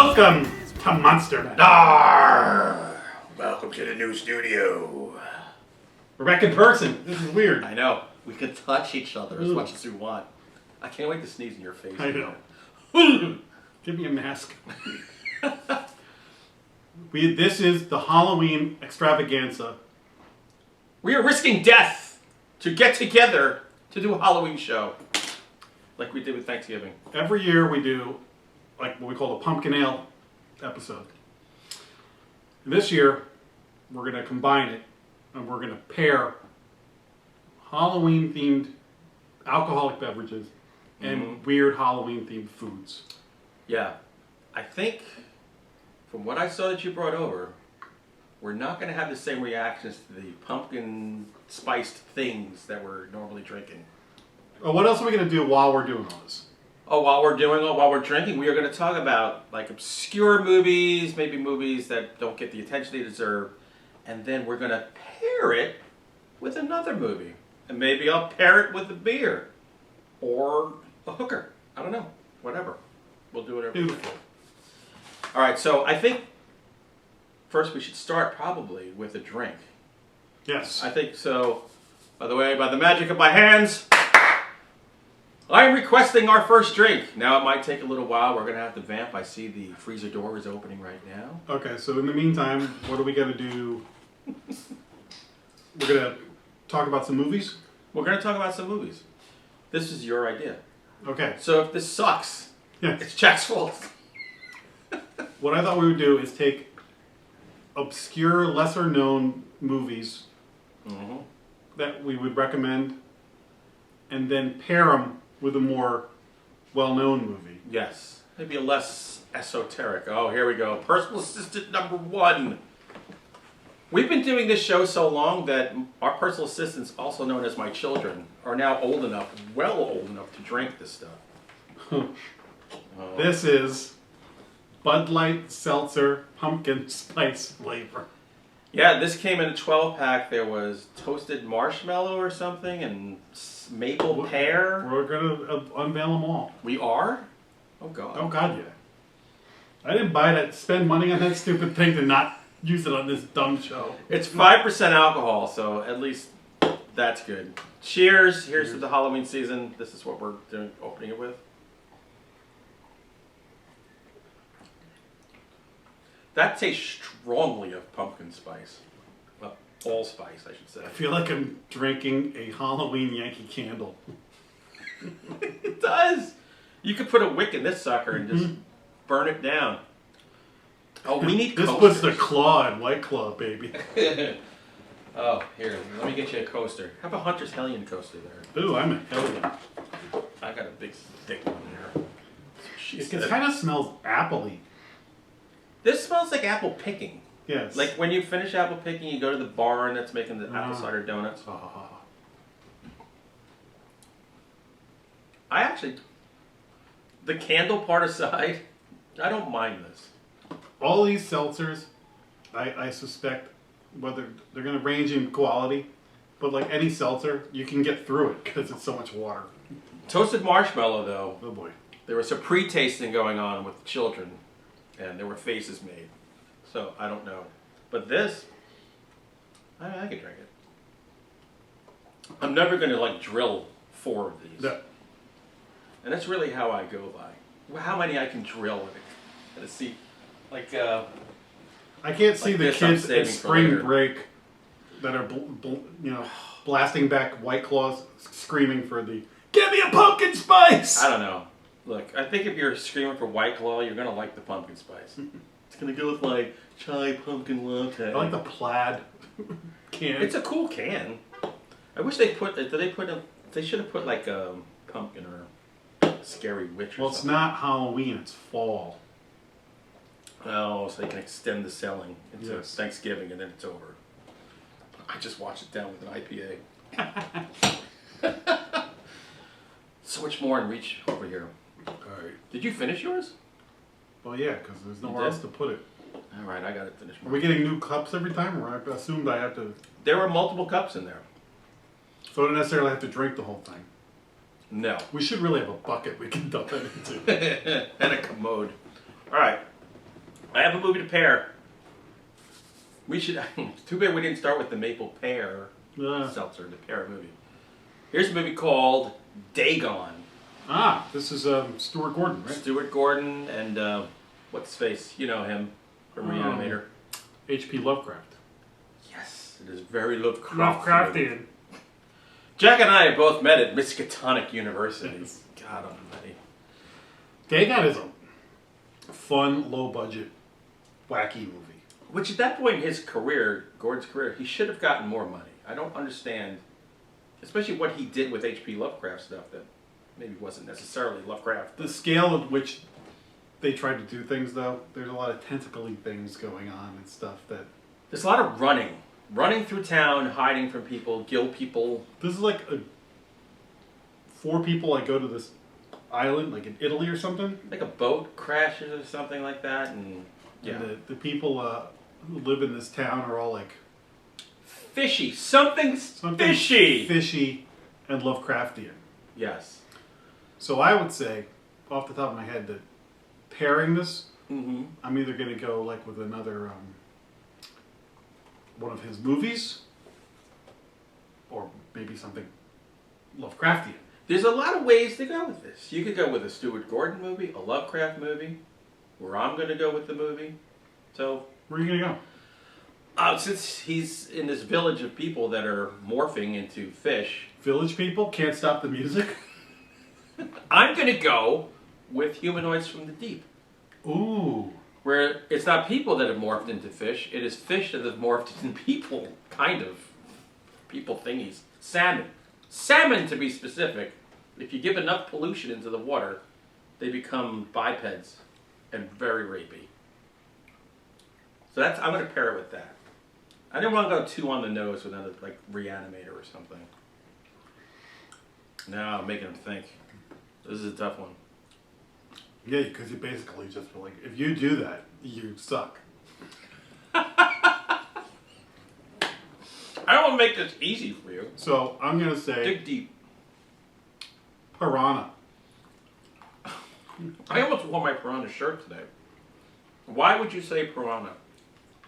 Welcome to Monster Mash. Arr! Welcome to the new studio. We're back in person. This is weird. I know. We can touch each other as much as we want. I can't wait to sneeze in your face. I know. Give me a mask. This is the Halloween Extravaganza. We are risking death to get together to do a Halloween show. Like we did with Thanksgiving. Every year we do like what we call a pumpkin ale episode. And this year we're going to combine it and we're going to pair Halloween themed alcoholic beverages and weird Halloween themed foods. Yeah. I think from what I saw that you brought over, we're not going to have the same reactions to the pumpkin spiced things that we're normally drinking. Oh, what else are we going to do while we're doing all this? Oh, while we're drinking, we are going to talk about like obscure movies, maybe movies that don't get the attention they deserve, and then we're going to pair it with another movie. And maybe I'll pair it with a beer or a hooker. I don't know. Whatever. We'll do whatever. Beautiful. All right, so I think first we should start probably with a drink. Yes. I think so. By the way, by the magic of my hands, I am requesting our first drink. Now, it might take a little while. We're going to have to vamp. I see the freezer door is opening right now. Okay, so in the meantime, what are we going to do? We're going to talk about some movies? We're going to talk about some movies. This is your idea. Okay. So if this sucks, Yes. it's Jack's fault. What I thought we would do is take obscure, lesser-known movies that we would recommend and then pair them with a more well-known movie. Yes. Maybe a less esoteric. Oh, here we go. Personal assistant number 1. We've been doing this show so long that our personal assistants, also known as my children, are now old enough, well old enough to drink this stuff. This is Bud Light Seltzer Pumpkin Spice flavor. Yeah, this came in a 12-pack. There was toasted marshmallow or something and maple pear. We're going to unveil them all. We are? Oh, God. Oh, God, yeah. I didn't buy that, spend money on that stupid thing to not use it on this dumb show. It's 5% alcohol, so at least that's good. Cheers. Here's to the Halloween season. This is what we're doing, opening it with. That tastes strongly of pumpkin spice. Well, allspice, I should say. I feel like I'm drinking a Halloween Yankee Candle. It does. You could put a wick in this sucker and just burn it down. Oh, we need This coasters. puts the claw in White Claw, baby. Oh, here, let me get you a coaster. Have a Hunter's Hellion coaster there. Ooh, I'm a hellion. I got a big thick one here. It kind of smells apple-y. This smells like apple picking. Yes. Like when you finish apple picking, you go to the barn that's making the apple cider donuts. I actually, the candle part aside, I don't mind this. All these seltzers, I suspect, whether they're going to range in quality, but like any seltzer, you can get through it because it's so much water. Toasted marshmallow, though. Oh boy. There was some pre-tasting going on with the children, and there were faces made. So, I don't know. But this, I could drink it. I'm never going to, like, drill 4 of these. No. And that's really how I go by. How many I can drill in a seat. Like, I can't see like the this I'm kids at saving for spring later. break that are, blasting back White Claws, screaming for the, "Give me a pumpkin spice!" I don't know. Look, I think if you're screaming for White Claw, you're going to like the pumpkin spice. It's going to go with my chai pumpkin latte. I like the plaid can. It's a cool can. I wish they put, they should have put like a pumpkin or scary witch or Well, it's something. not Halloween, it's fall. Oh, so they can extend the selling into Yes. Thanksgiving and then it's over. I just washed it down with an IPA. So much more in reach over here. Alright. Did you finish yours? Well, yeah, because there's nowhere did? else to put it. All right, I got to finish Are mine. we getting new cups every time, or I assumed I have to... There were multiple cups in there. So I don't necessarily have to drink the whole thing. No. We should really have a bucket we can dump it into. And a commode. All right. I have a movie to pair. We should. Too bad we didn't start with the maple pear seltzer, the pear movie. Here's a movie called Dagon. Ah, this is Stuart Gordon, right? Stuart Gordon and what's his face? You know him from Reanimator. H.P. Lovecraft. Yes, it is very Lovecraftian. Lovecraftian. Jack and I both met at Miskatonic University. God almighty. Dagon is a fun, low-budget, wacky movie. Which at that point in his career, Gordon's career, he should have gotten more money. I don't understand, especially what he did with H.P. Lovecraft stuff that maybe wasn't necessarily Lovecraft. The scale at which they tried to do things, though, there's a lot of tentacle-y things going on and stuff that... There's a lot of running. Running through town, hiding from people, kill people. This is like 4 people like go to this island, like in Italy or something. Like a boat crashes or something like that, and yeah. And the people who live in this town are all like... Fishy. Something fishy. Fishy and Lovecraftian. Yes. So I would say, off the top of my head, that pairing this, mm-hmm. I'm either going to go like with another one of his movies, or maybe something Lovecraftian. There's a lot of ways to go with this. You could go with a Stuart Gordon movie, a Lovecraft movie, where I'm going to go with the movie. So where are you going to go? Since he's in this village of people that are morphing into fish. Village people can't stop the music? I'm going to go with Humanoids from the Deep. Ooh. Where it's not people that have morphed into fish, it is fish that have morphed into people, kind of. People thingies. Salmon. Salmon, to be specific. If you give enough pollution into the water, they become bipeds and very rapey. So I'm going to pair it with that. I didn't want to go too on the nose with another, like, Reanimator or something. No, I'm making them think. This is a tough one. Yeah, because you basically just like, if you do that, you suck. I don't want to make this easy for you. So I'm going to say... Dig deep. Piranha. I almost wore my Piranha shirt today. Why would you say Piranha?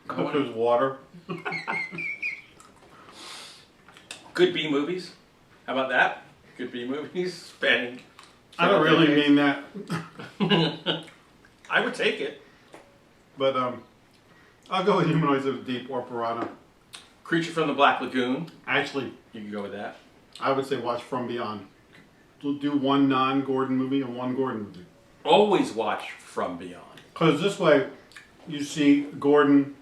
Because there's water. Good B movies. How about that? Good B movies spanning. I don't really mean that. I would take it. But I'll go with Humanoids of the Deep or Piranha. Creature from the Black Lagoon. Actually, You can go with that. I would say watch From Beyond. Do one non-Gordon movie and one Gordon movie. Always watch From Beyond. Because this way, you see Gordon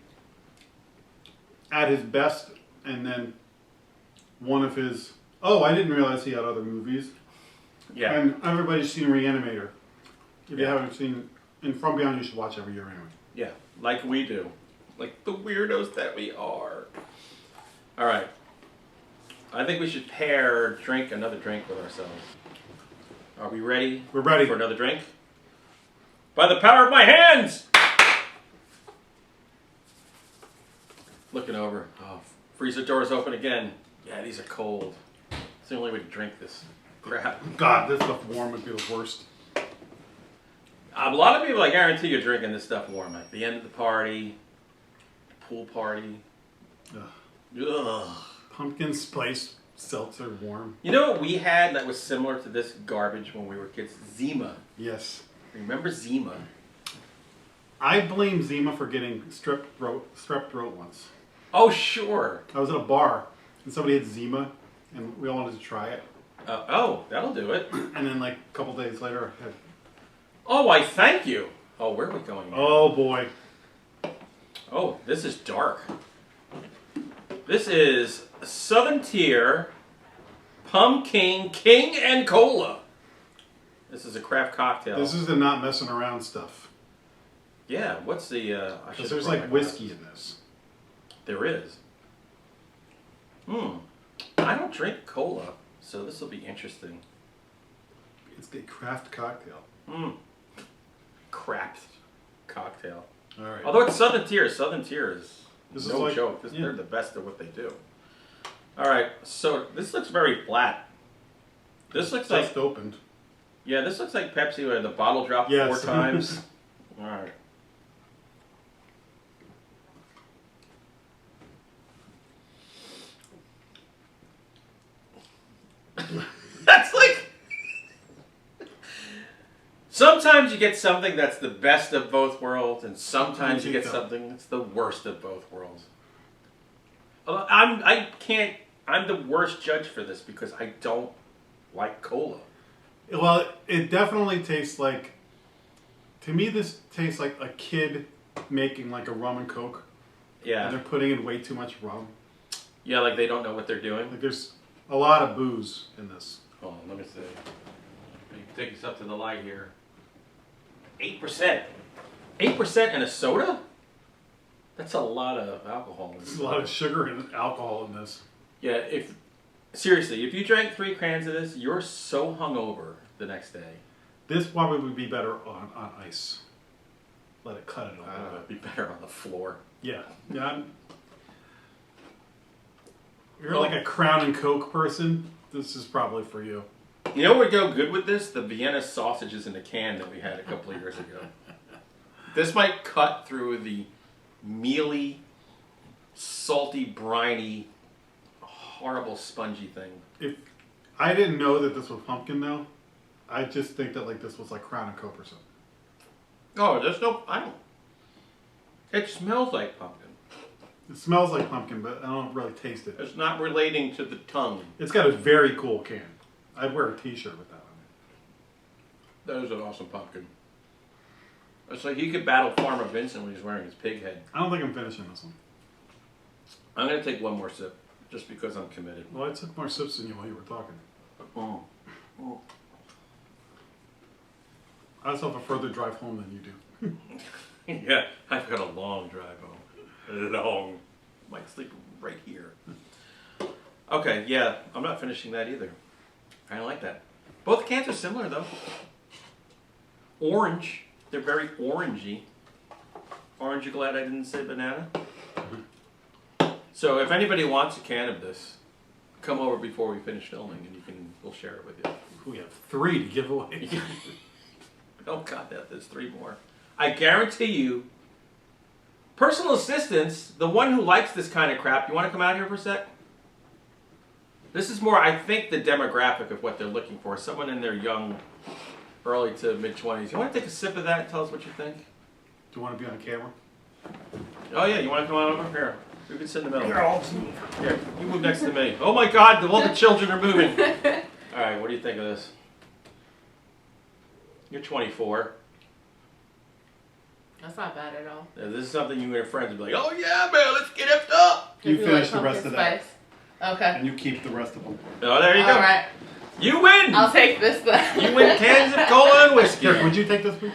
at his best, and then one of his... Oh, I didn't realize he had other movies. Yeah. And everybody's seen Reanimator. If you haven't seen... And From Beyond, you should watch every year anyway. Yeah, like we do. Like the weirdos that we are. All right. I think we should drink another drink with ourselves. Are we ready? We're ready. For another drink? By the power of my hands! Looking over. Oh, freezer door's open again. Yeah, these are cold. It's the only way to drink this crap. God, this stuff warm would be the worst. A lot of people, I guarantee, you're drinking this stuff warm. At the end of the party, pool party. Ugh. Ugh. Pumpkin spice seltzer warm. You know what we had that was similar to this garbage when we were kids? Zima. Yes. Remember Zima? I blame Zima for getting strep throat once. Oh, sure. I was at a bar, and somebody had Zima, and we all wanted to try it. Oh, that'll do it. And then, like, a couple days later, I had... Oh, I thank you. Oh, where are we going now? Oh, boy. Oh, this is dark. This is Southern Tier Pumpkin King and Cola. This is a craft cocktail. This is the not messing around stuff. Yeah, what's the... Because there's, like, whiskey in this. There is. I don't drink cola, so this will be interesting. It's a craft cocktail. Craft cocktail. All right. Although it's Southern Tier is This no is like, joke. They're the best at what they do. All right, so this looks very flat. This looks just like opened. Yeah, this looks like Pepsi where the bottle dropped 4 times. All right. That's like... Sometimes you get something that's the best of both worlds, and sometimes you get something that's the worst of both worlds. I'm the worst judge for this because I don't like cola. Well, it definitely tastes like, to me this tastes like a kid making like a rum and coke. Yeah. And they're putting in way too much rum. Yeah, like they don't know what they're doing. Like there's a lot of booze in this. Hold on, let me see. Let me take this up to the light here. 8%. 8% in a soda? That's a lot of alcohol. There's a lot of sugar and alcohol in this. Yeah, seriously, if you drank 3 cans of this, you're so hungover the next day. This probably would be better on ice. Let it cut it a little It'd be better on the floor. Yeah. You're like a Crown and Coke person, this is probably for you. You know what would go good with this? The Vienna sausages in a can that we had a couple of years ago. This might cut through the mealy, salty, briny, horrible, spongy thing. If I didn't know that this was pumpkin though, I just think that like this was like Crown and Coke or something. Oh, there's no... I don't... It smells like pumpkin. It smells like pumpkin, but I don't really taste it. It's not relating to the tongue. It's got a very cool can. I'd wear a t-shirt with that on That is an awesome pumpkin. It's like he could battle Farmer Vincent when he's wearing his pig head. I don't think I'm finishing this one. I'm going to take one more sip, just because I'm committed. Well, I took more sips than you while you were talking. Oh. Oh. I also have a further drive home than you do. Yeah, I've got a long drive home. Long. Might sleep right here. Okay, yeah, I'm not finishing that either. I don't like that. Both cans are similar, though. Orange. They're very orangey. Aren't you glad I didn't say banana? So if anybody wants a can of this, come over before we finish filming and we'll share it with you. We have 3 to give away. Oh god, there's 3 more. I guarantee you, personal assistants, the one who likes this kind of crap, you want to come out here for a sec? This is more, I think, the demographic of what they're looking for. Someone in their young, early to mid-20s. You want to take a sip of that and tell us what you think? Do you want to be on camera? Oh yeah, you want to come on over? Here. You can sit in the middle. Here, I'll move. Here, you move next to me. Oh my god, all the children are moving. Alright, what do you think of this? You're 24. That's not bad at all. Now, this is something you and your friends would be like, oh yeah, man, let's get effed up. You If finish like the rest of that. spice. Okay. And you keep the rest of them. Oh, there you go. Alright. You win! I'll take this then. You win cans of cola and whiskey. Here, would you take this, please?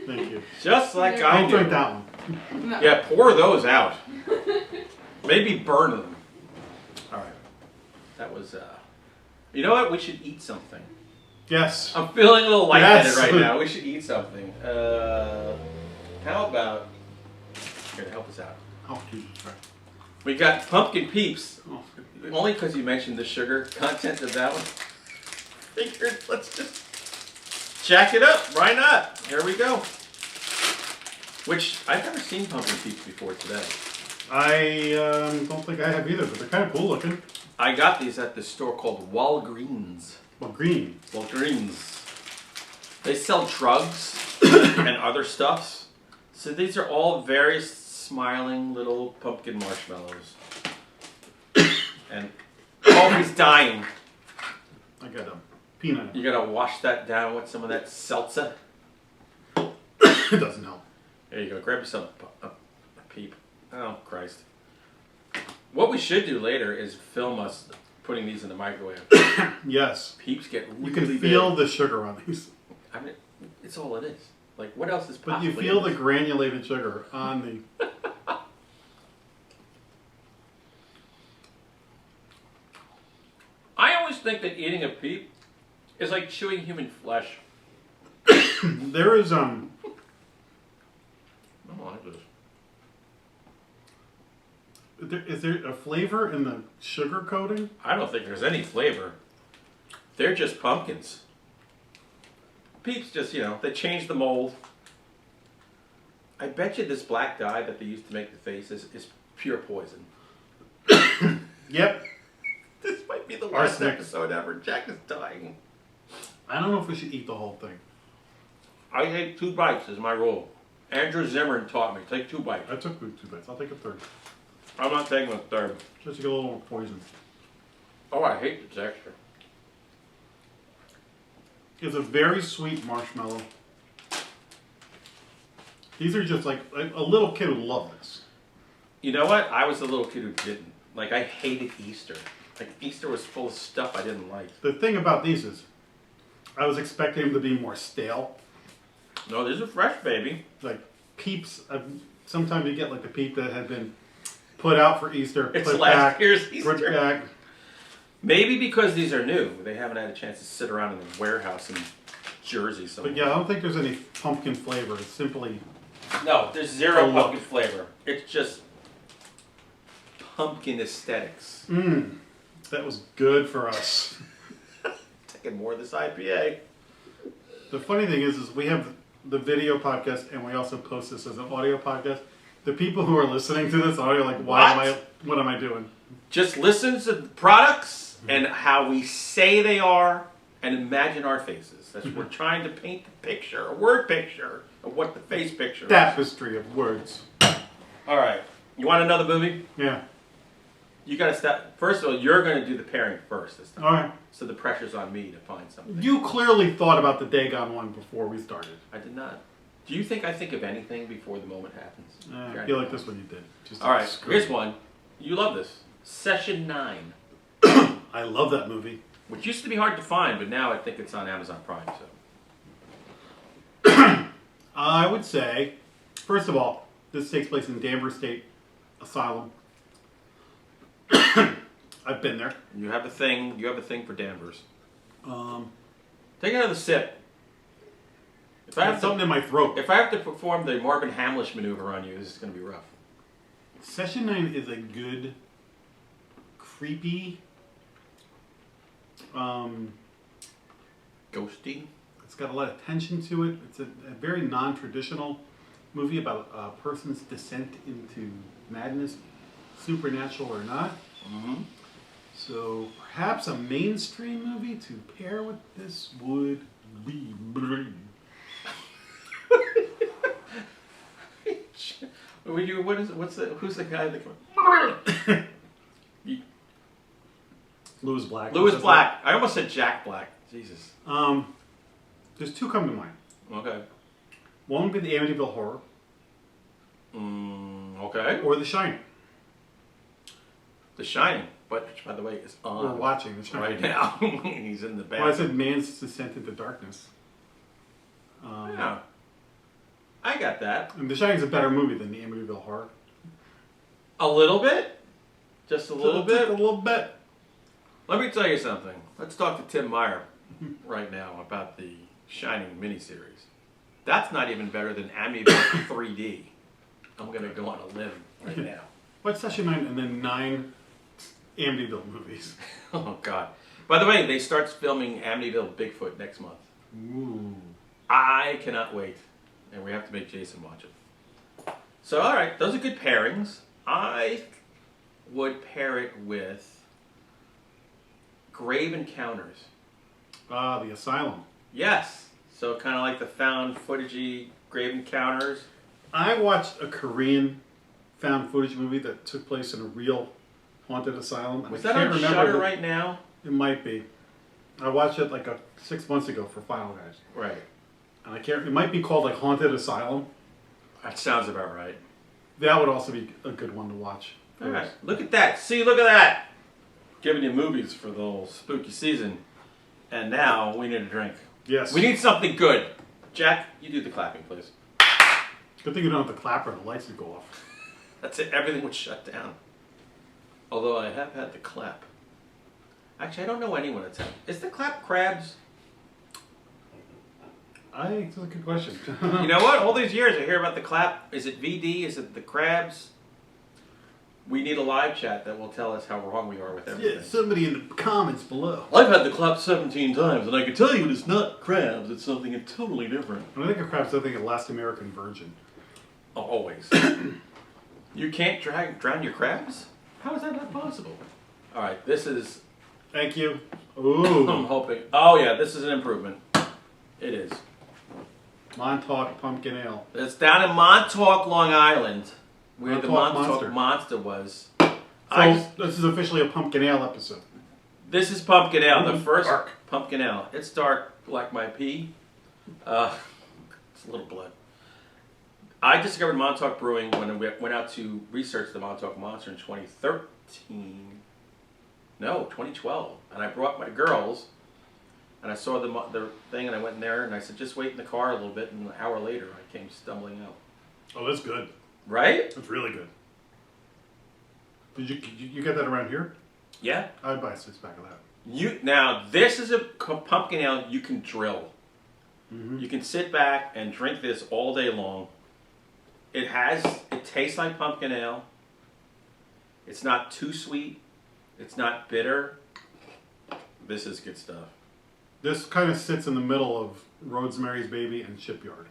Thank you. Just like You're I Don't do. drink that one. No. Yeah, pour those out. Maybe burn them. All right. That was, You know what? We should eat something. Yes. I'm feeling a little lightheaded Yes. right now. We should eat something. How about... Here, to help us out. Oh, Jesus. Sorry. We got pumpkin peeps. Oh. Only because you mentioned the sugar content of that one. Figured, let's just jack it up. Why not? Here we go. Which, I've never seen pumpkin peeps before today. I don't think I have either, but they're kind of cool looking. I got these at the store called Walgreens. Well, green. Walgreens. They sell drugs and other stuffs. So these are all various smiling little pumpkin marshmallows. And always dying. I got a peanut. You gotta wash that down with some of that seltzer. It doesn't help. There you go. Grab yourself a peep. Oh, Christ. What we should do later is film us putting these in the microwave. Yes. Peeps get really You can feel big. the sugar on these. I mean, it's all it is. Like, what else is But possibly you feel in the this? granulated sugar on the... I always think that eating a peep is like chewing human flesh. There is, I don't like this. Is there a flavor in the sugar coating? I don't think there's any flavor. They're just pumpkins. Peeps just, they changed the mold. I bet you this black dye that they used to make the faces is pure poison. Yep. This might be the worst Arsenic. episode ever. Jack is dying. I don't know if we should eat the whole thing. I take 2 bites is my rule. Andrew Zimmern taught me. Take 2 bites. I took 2 bites. I'll take a third. I'm not taking a third. Just to get a little more poison. Oh, I hate the texture. It's a very sweet marshmallow. These are just like a little kid would love this. You know what? I was the little kid who didn't. Like, I hated Easter. Like, Easter was full of stuff I didn't like. The thing about these is, I was expecting them to be more stale. No, these are fresh, baby. Like Peeps, sometimes you get like the Peep that had been put out for Easter, It's put last back, year's put Easter. back. Maybe because these are new. They haven't had a chance to sit around in the warehouse in Jersey somewhere. But yeah, I don't think there's any pumpkin flavor. It's simply No, there's zero Oh, look. pumpkin flavor. It's just pumpkin aesthetics. that was good for us. Taking more of this IPA. The funny thing is we have the video podcast and we also post this as an audio podcast. The people who are listening to this audio are like, what am I doing? Just listen to the products and how we say they are and imagine our faces. That's we're trying to paint the picture, a word picture of what the face picture is. Tapestry of words. All right. You want another movie? Yeah. You got to start. First of all, you're going to do the pairing first this time. All right. So the pressure's on me to find something. You clearly thought about the Dagon one before we started. I did not. Do you think I think of anything before the moment happens? I feel like this one you did. Just All right, screw here's it. one. You love this. Session 9. I love that movie. Which used to be hard to find, but now I think it's on Amazon Prime. So I would say, first of all, this takes place in Danvers State Asylum. I've been there. you have a thing. You have a thing for Danvers. Um, Take another sip. If I I have have something to, in my throat. if I have to perform the Marvin Hamlish maneuver on you, this is going to be rough. Session 9 is a good, creepy, Ghosty. it's got a lot of tension to it. It's a very non-traditional movie about a person's descent into madness, supernatural or not. Mm-hmm. So perhaps a mainstream movie to pair with this would be. Who's the guy that? Louis Black. Louis Black. I almost said Jack Black. Jesus. There's 2 come to mind. Okay. One would be the Amityville Horror, Okay. or The Shining. The Shining, which by the way is on We're watching The Shining right now. He's in the bathroom. Well, I said man's descent into darkness. Yeah. I got that. And The Shining's a better movie than the Amityville Horror. A little bit? Just a little Just bit? a little bit. Let me tell you something. Let's talk to Tim Meyer right now about the Shining miniseries. That's not even better than Amityville 3D. I'm going to go on a limb right now. What's Session 9 and then 9 Amityville movies? Oh, God. By the way, they start filming Amityville Bigfoot next month. Ooh. I cannot wait. And we have to make Jason watch it. So, all right. Those are good pairings. I would pair it with Grave Encounters. The Asylum. Yes. So kind of like the found footagey Grave Encounters. I watched a Korean found footage movie that took place in a real haunted asylum. and Was I that can't on remember Shudder the- right now? It might be. I watched it like 6 months ago for Final Guys. Right. And I can't, it might be called like Haunted Asylum. That sounds about right. That would also be a good one to watch. All right. Look at that. See, look at that. Giving you movies for the whole spooky season. And now we need a drink. Yes. We need something good. Jack, you do the clapping, please. Good thing you don't have to clap or the lights would go off. That's it. Everything would shut down. Although I have had the clap. Actually, I don't know anyone that's had. Is the clap crabs? That's a good question. You know what? All these years I hear about the clap. Is it VD? Is it the crabs? We need a live chat that will tell us how wrong we are with everything. Yeah, somebody in the comments below. I've had the clap 17 times, and I can tell you it is not crabs. It's something totally different. When I think of crabs, I think of Last American Virgin. Oh, always. You can't drown your crabs? How is that not possible? All right, this is Thank you. I'm Ooh. hoping. Oh yeah, this is an improvement. It is. Montauk Pumpkin Ale. It's down in Montauk, Long Island, where the Montauk Montauk Monster was. So this is officially a pumpkin ale episode. This is pumpkin ale, the Ooh, first dark. pumpkin ale. It's dark like my pee. It's a little blood. I discovered Montauk Brewing when we went out to research the Montauk Monster in 2013. No, 2012. And I brought my girls, and I saw the thing, and I went in there, and I said, just wait in the car a little bit, and an hour later, I came stumbling out. Oh, that's good. Right? That's really good. Did you get that around here? Yeah. I'd buy a 6-pack of that. Now, this is a pumpkin ale you can drill. Mm-hmm. You can sit back and drink this all day long. It tastes like pumpkin ale. It's not too sweet. It's not bitter. This is good stuff. This kind of sits in the middle of Rosemary's Baby and Shipyard.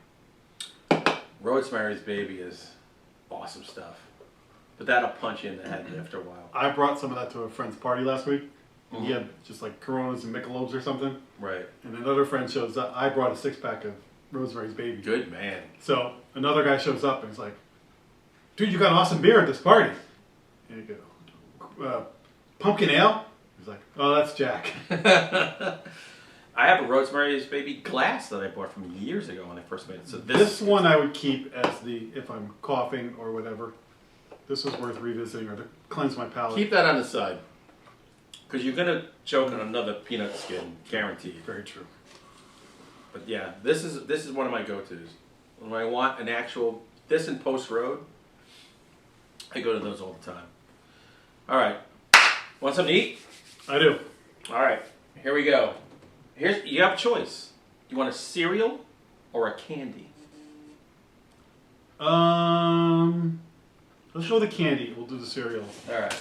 Rosemary's Baby is awesome stuff. But that'll punch you in the head after a while. I brought some of that to a friend's party last week. And he had just like Coronas and Michelobs or something. Right. And another friend shows up. I brought a 6-pack of Rosemary's Baby. Good man. So another guy shows up and he's like, dude, you got awesome beer at this party. And you go, pumpkin ale? He's like, oh, that's Jack. I have a Rosemary's Baby glass that I bought from years ago when I first made it. So This one I would keep as if I'm coughing or whatever. This was worth revisiting or to cleanse my palate. keep that on the side. Because you're going to choke on another peanut skin, guaranteed. Very true. But yeah, this is one of my go-tos. When I want an actual, this in Post Road, I go to those all the time. All right. Want something to eat? I do. All right. Here we go. You have a choice. You want a cereal or a candy? Let's go with the candy. We'll do the cereal. All right.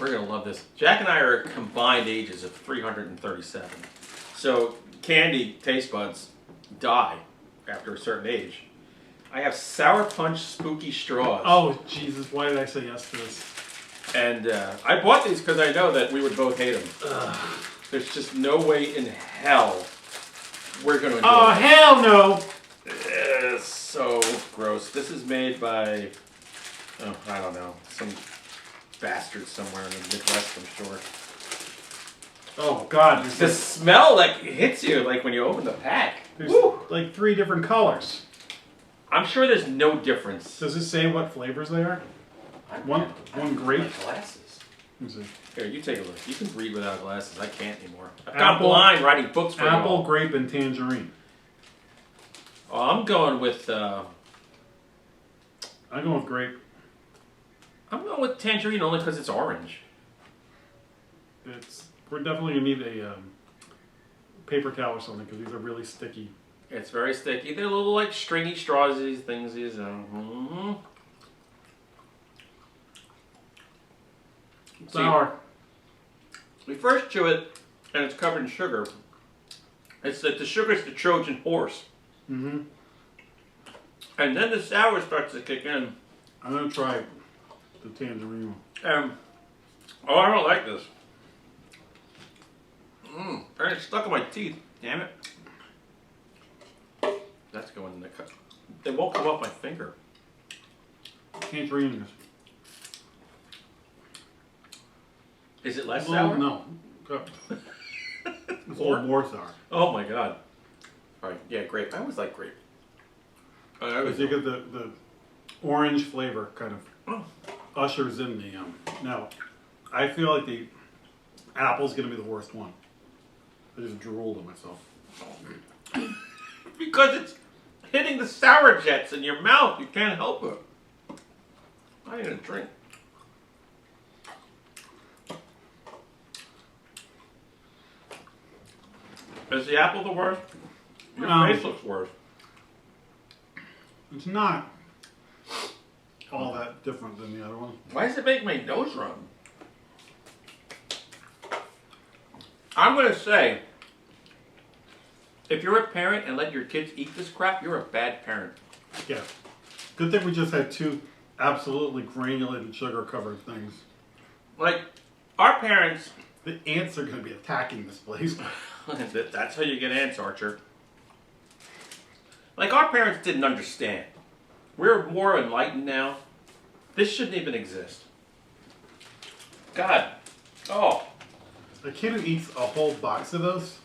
We're going to love this. Jack and I are combined ages of 337. So candy taste buds die after a certain age. I have Sour Punch Spooky Straws. Oh, Jesus. Why did I say yes to this? And I bought these because I know that we would both hate them. There's just no way in hell we're going to enjoy Oh, them. hell no. It's so gross. This is made by, I don't know, some bastard somewhere in the Midwest, I'm sure. Oh, God. The smell like hits you like when you open the pack. There's Woo! like 3 different colors. I'm sure there's no difference. Does it say what flavors they are? One grape. My glasses. Let me see. Here, you take a look. You can read without glasses. I can't anymore. I've gone Apple- blind writing books for Apple, y'all. grape, and tangerine. Oh, I'm going with I'm going with grape. tangerine only because it's orange. We're definitely gonna need a paper towel or something because these are really sticky. It's very sticky. They're little like stringy straws. These things. Mm-hmm. Sour. We first chew it, and it's covered in sugar. It's that the sugar's the Trojan horse, Mm-hmm. and then the sour starts to kick in. I'm gonna try the tangerine one. I don't like this. And it's stuck in my teeth. Damn it. That's going in the cut. They won't come off my finger. Tangerine Is it less is. Well, sour? no. It's a little more sour. Oh my god. All right. Yeah, grape. I always like grape. Because you get the orange flavor kind of ushers in the Now, I feel like the apple's gonna be the worst one. I just drooled on myself. Because it's hitting the sour jets in your mouth. You can't help it. I need a drink. Is the apple the worst? Your face looks worse. It's not all that different than the other one. Why does it make my nose run? I'm going to say, if you're a parent and let your kids eat this crap, you're a bad parent. Yeah. Good thing we just had 2 absolutely granulated sugar covered things. Like, our parents, The ants are going to be attacking this place. that's how you get ants, Archer. Like, our parents didn't understand. We're more enlightened now. This shouldn't even exist. God. Oh. A kid who eats a whole box of those.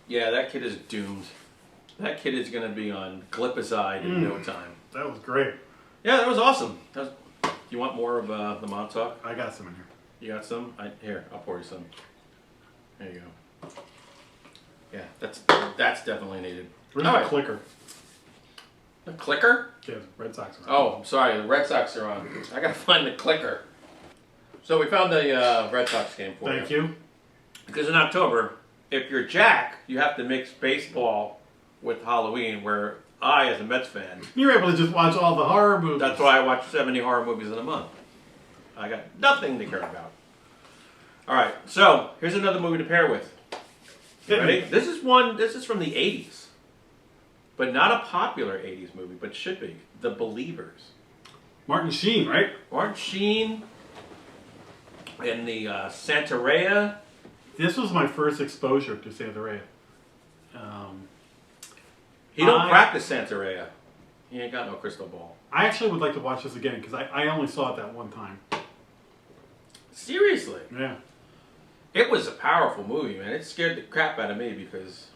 Yeah, that kid is doomed. That kid is going to be on glipizide in no time. That was great. Yeah, that was awesome. You want more of the Montauk? I got some in here. You got some? Here, I'll pour you some. There you go. Yeah, that's definitely needed. Where's All the right. clicker? The clicker? Yeah, Red Sox. Are Oh, I'm sorry. The Red Sox are on. I gotta find the clicker. So we found the Red Sox game for you. Thank you. Because in October, if you're Jack, you have to mix baseball with Halloween, where I, as a Mets fan, You're able to just watch all the horror movies. that's why I watch 70 horror movies in a month. I got nothing to care about. All right, so here's another movie to pair with. You ready? This is from the 80s. But not a popular 80s movie, but should be. The Believers. Martin Sheen, right? Martin Sheen and the Santeria. This was my first exposure to Santeria. He don't practice Santeria. He ain't got no crystal ball. I actually would like to watch this again because I only saw it that one time. Seriously. Yeah. It was a powerful movie, man. It scared the crap out of me because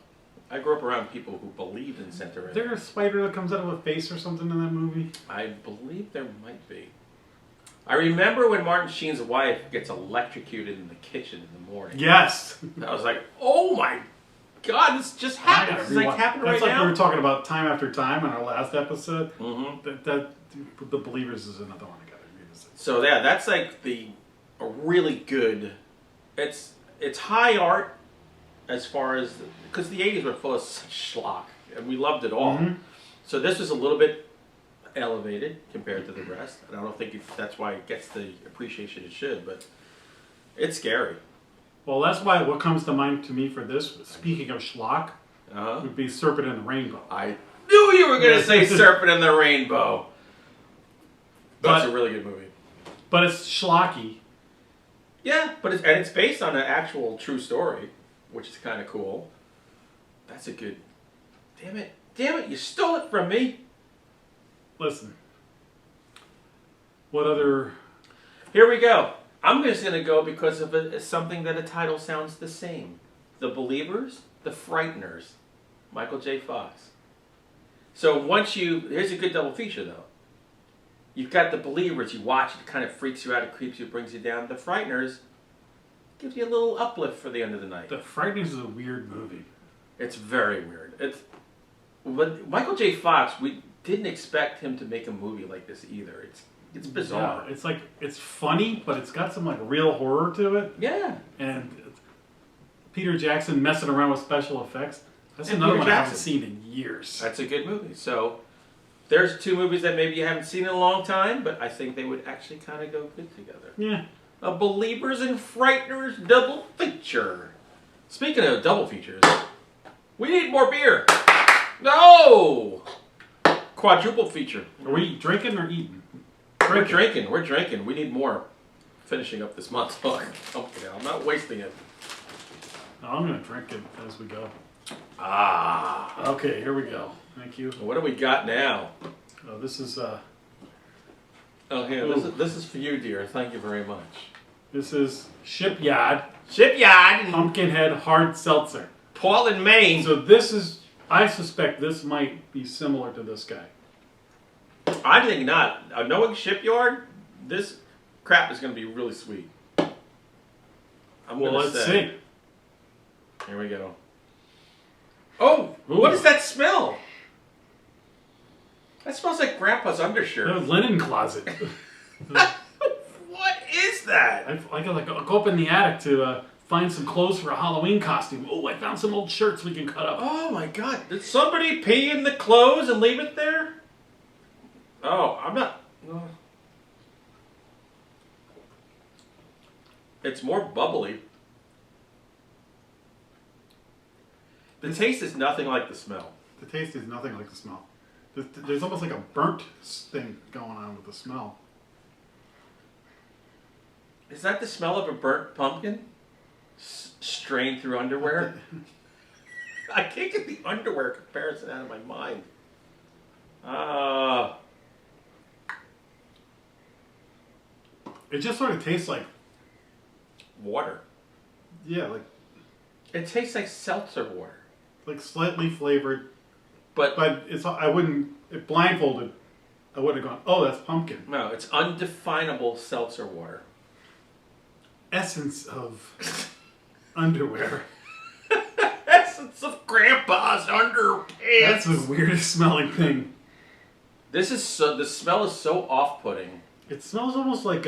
I grew up around people who believed in Santeria. Is there a spider that comes out of a face or something in that movie? I believe there might be. I remember when Martin Sheen's wife gets electrocuted in the kitchen in the morning. Yes. I was like, oh my God, this just happened. This is like happening right That's like now. we were talking about time after time in our last episode. Mm-hmm. That The Believers is another one I got to revisit. So yeah, that's like a really good. It's high art as far as because the 80s were full of such schlock and we loved it all. Mm-hmm. So this was a little bit elevated compared to the rest, and I don't think that's why it gets the appreciation it should. But it's scary. Well, that's why what comes to mind to me for this, speaking of schlock, would be Serpent and the Rainbow. I knew you were going to say Serpent and the Rainbow. That's But- a really good movie. But it's schlocky. Yeah, but it's based on an actual true story, which is kind of cool. That's a good. Damn it! You stole it from me. Listen. What other... Here we go. I'm just going to go because of something that a title sounds the same. The Believers, The Frighteners, Michael J. Fox. So here's a good double feature though. You've got The Believers, you watch it, kind of freaks you out, it creeps you, brings you down. The Frighteners gives you a little uplift for the end of the night. The Frighteners is a weird movie. It's very weird. But Michael J. Fox, we didn't expect him to make a movie like this either. It's bizarre. Yeah, it's like, it's funny, but it's got some like real horror to it. Yeah. And Peter Jackson messing around with special effects. That's And another Peter one I haven't Jackson. seen in years. That's a good movie. So there's two movies that maybe you haven't seen in a long time, but I think they would actually kind of go good together. Yeah. A Believers and Frighteners double feature. Speaking of double features, we need more beer. No! Quadruple feature. Are we drinking or eating? We're drinking. We need more. Finishing up this month. Okay, I'm not wasting it. No, I'm going to drink it as we go. Ah. Okay, here we go. Thank you. What do we got now? Oh, this is Oh, here. This is for you, dear. Thank you very much. Shipyard Shipyard in Pumpkinhead Hard Seltzer. Portland, Maine. So this is, I suspect this might be similar to this guy. I think not. Knowing Shipyard, this crap is going to be really sweet. Well, let's see. Here we go. Oh, Ooh. what does that smell? That smells like Grandpa's undershirt. That was linen closet. What is that? I gotta go up in the attic to find some clothes for a Halloween costume. Oh, I found some old shirts we can cut up. Oh my God! Did somebody pee in the clothes and leave it there? Oh, I'm not. It's more bubbly. The taste is nothing like the smell. The taste is nothing like the smell. There's almost like a burnt thing going on with the smell. Is that the smell of a burnt pumpkin? Strained through underwear? I can't get the underwear comparison out of my mind. It just sort of tastes like, Water. yeah, It tastes like seltzer water. like slightly flavored. But it's, I wouldn't, if blindfolded, I wouldn't have gone, oh, that's pumpkin. no, it's undefinable seltzer water. Essence of underwear. Essence of Grandpa's underpants. That's the weirdest smelling thing. This is so. The smell is so off-putting. It smells almost like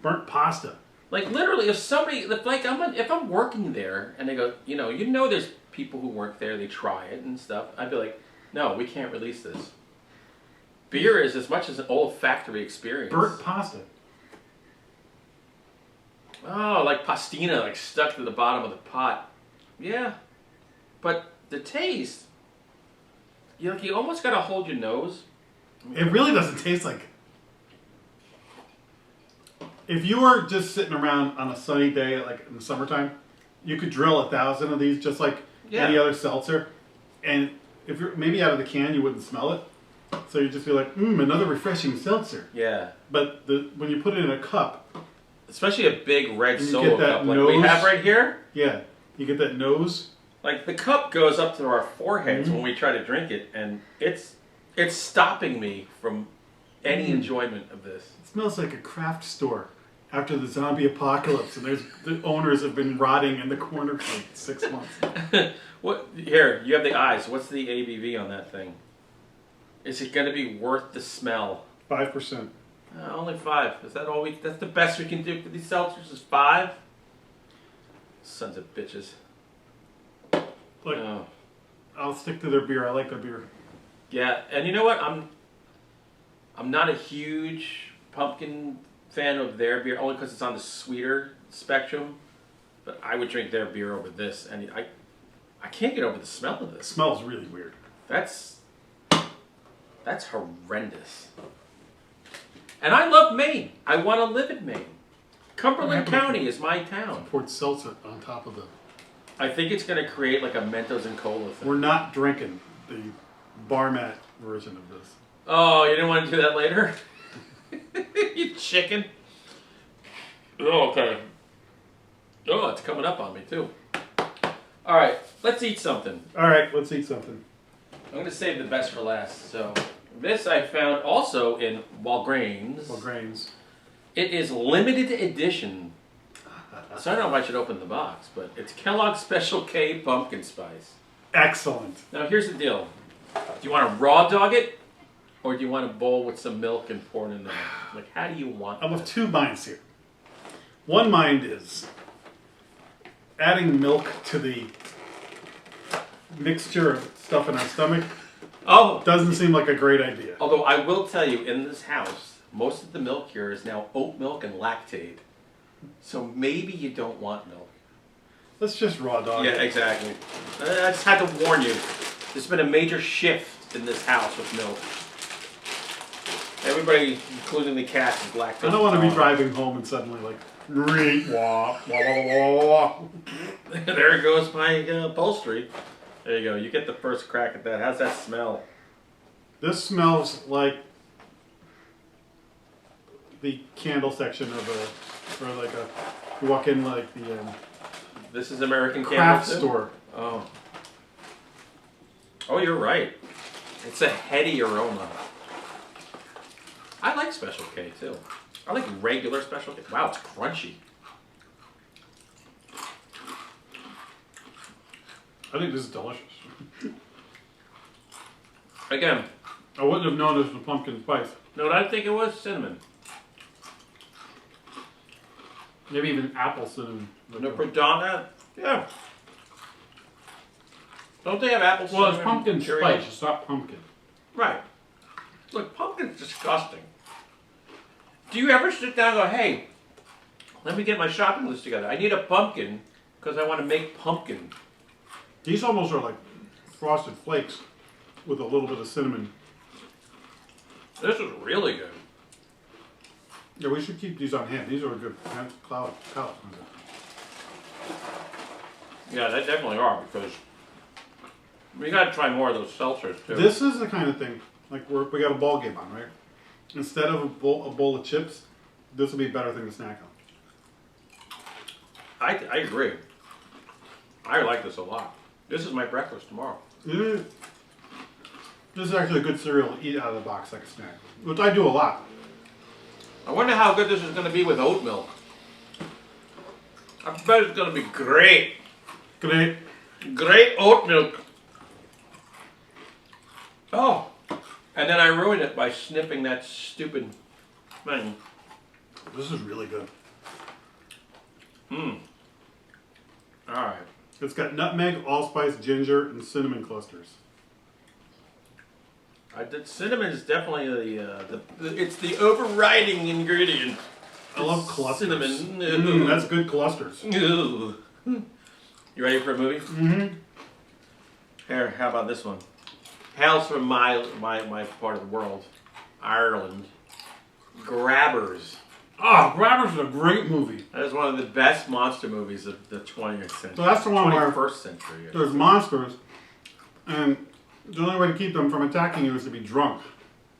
burnt pasta. Like literally, if I'm working there and they go, there's people who work there, they try it and stuff. I'd be like, no, we can't release this. Beer is as much as an olfactory experience. Burnt pasta. Oh, like pastina, like stuck to the bottom of the pot. Yeah, but the taste, you almost gotta hold your nose. It really doesn't taste like. If you were just sitting around on a sunny day, like in the summertime, you could drill 1,000 of these, just like any other seltzer. And if you're maybe out of the can, you wouldn't smell it. So you'd just be like, another refreshing seltzer. Yeah. But when you put it in a cup, especially a big red and you solo get that cup like we nose. have right here. Yeah, you get that nose. Like the cup goes up to our foreheads when we try to drink it, and it's stopping me from any enjoyment of this. It smells like a craft store after the zombie apocalypse, and the owners have been rotting in the corner for like 6 months. What? Here, you have the eyes. What's the ABV on that thing? Is it going to be worth the smell? 5%. Only 5. Is that all we? That's the best we can do for these seltzers. Is 5. Sons of bitches. Like, I'll stick to their beer. I like their beer. Yeah, and you know what? I'm not a huge pumpkin fan of their beer, only because it's on the sweeter spectrum. But I would drink their beer over this, and I can't get over the smell of It this. smells really weird. That's horrendous. And I love Maine. I want to live in Maine. Cumberland County is my town. Poured seltzer on top of the. I think it's going to create like a Mentos and Cola thing. We're not drinking the bar mat version of this. Oh, you didn't want to do that later? You chicken. Oh, okay. Oh, it's coming up on me too. All right, let's eat something. All right, let's eat something. I'm going to save the best for last. So this I found also in Walgreens. Walgreens. It is limited edition. So I don't know if I should open the box, but it's Kellogg Special K Pumpkin Spice. Excellent. Now here's the deal. Do you want to raw dog it? Or do you want a bowl with some milk and pour it in there? Like, how do you want I'm that? of two minds here. One mind is adding milk to the mixture of stuff in our stomach. Oh! Doesn't seem like a great idea. Although I will tell you, in this house, most of the milk here is now oat milk and lactate. So maybe you don't want milk. Let's just raw dog Yeah, it. exactly. I just had to warn you. There's been a major shift in this house with milk. Everybody, including the cats, is lactose. I don't want to be intolerant. driving home and suddenly like, wah, wah, wah, wah, wah, wah. There goes my upholstery. There you go. You get the first crack at that. How's that smell? This smells like the candle section of you walk in like the This is American craft Candle too? store. Oh. Oh, you're right. It's a heady aroma. I like Special K too. I like regular Special K. Wow, it's crunchy. I think this is delicious. Again, I wouldn't have known this was pumpkin spice. no, what I think it was cinnamon. Maybe even apple cinnamon. No Pradana? Yeah. Don't they have apple cinnamon? Well, it's pumpkin Cheerios? spice. It's not pumpkin. Right. Look, pumpkin's disgusting. Do you ever sit down and go, hey, let me get my shopping list together. I need a pumpkin because I want to make pumpkin. These almost are like frosted flakes with a little bit of cinnamon. This is really good. Yeah, we should keep these on hand. These are a good palate cleanser. Yeah, they definitely are, because we got to try more of those seltzers too. This is the kind of thing, like we got a ball game on, right? Instead of a bowl of chips, this would be a better thing to snack on. I agree. I like this a lot. This is my breakfast tomorrow. This is actually a good cereal to eat out of the box like a snack, which I do a lot. I wonder how good this is going to be with oat milk. I bet it's going to be great. Great. Great oat milk. Oh, and then I ruined it by snipping that stupid thing. This is really good. All right. It's got nutmeg, allspice, ginger, and cinnamon clusters. Cinnamon is definitely it's the overriding ingredient. I love clusters. Cinnamon. That's good clusters. You ready for a movie? Mm-hmm. Here, how about this one? Hails from my part of the world, Ireland. Grabbers. Oh, Grabbers is a great movie. That is one of the best monster movies of the 20th century. So that's the one where 21st century. there's monsters, and the only way to keep them from attacking you is to be drunk.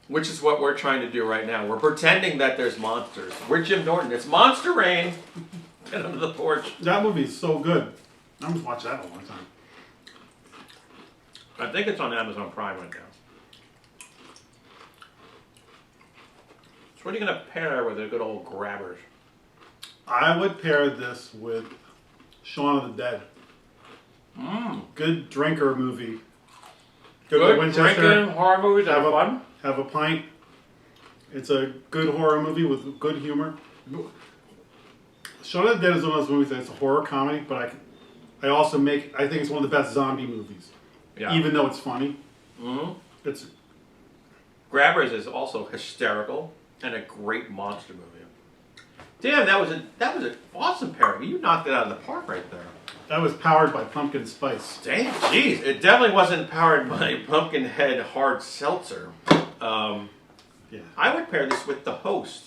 Which is what we're trying to do right now. We're pretending that there's monsters. We're Jim Norton. It's Monster Rain. Get under the porch. That movie is so good. I almost watched that a long time. I think it's on Amazon Prime right now. So what are you going to pair with a good old Grabbers? I would pair this with Shaun of the Dead. Good drinker movie. Good Winchester. drinking horror movies that are fun. Have a pint. It's a good horror movie with good humor. Shaun of the Dead is one of those movies that's a horror comedy, but I think it's one of the best zombie movies. Yeah. Even though it's funny. It's Grabbers is also hysterical and a great monster movie. Damn, that was an awesome pairing. You knocked it out of the park right there. That was powered by pumpkin spice. Damn, jeez. It definitely wasn't powered by Pumpkinhead Hard Seltzer. Yeah. I would pair this with The Host.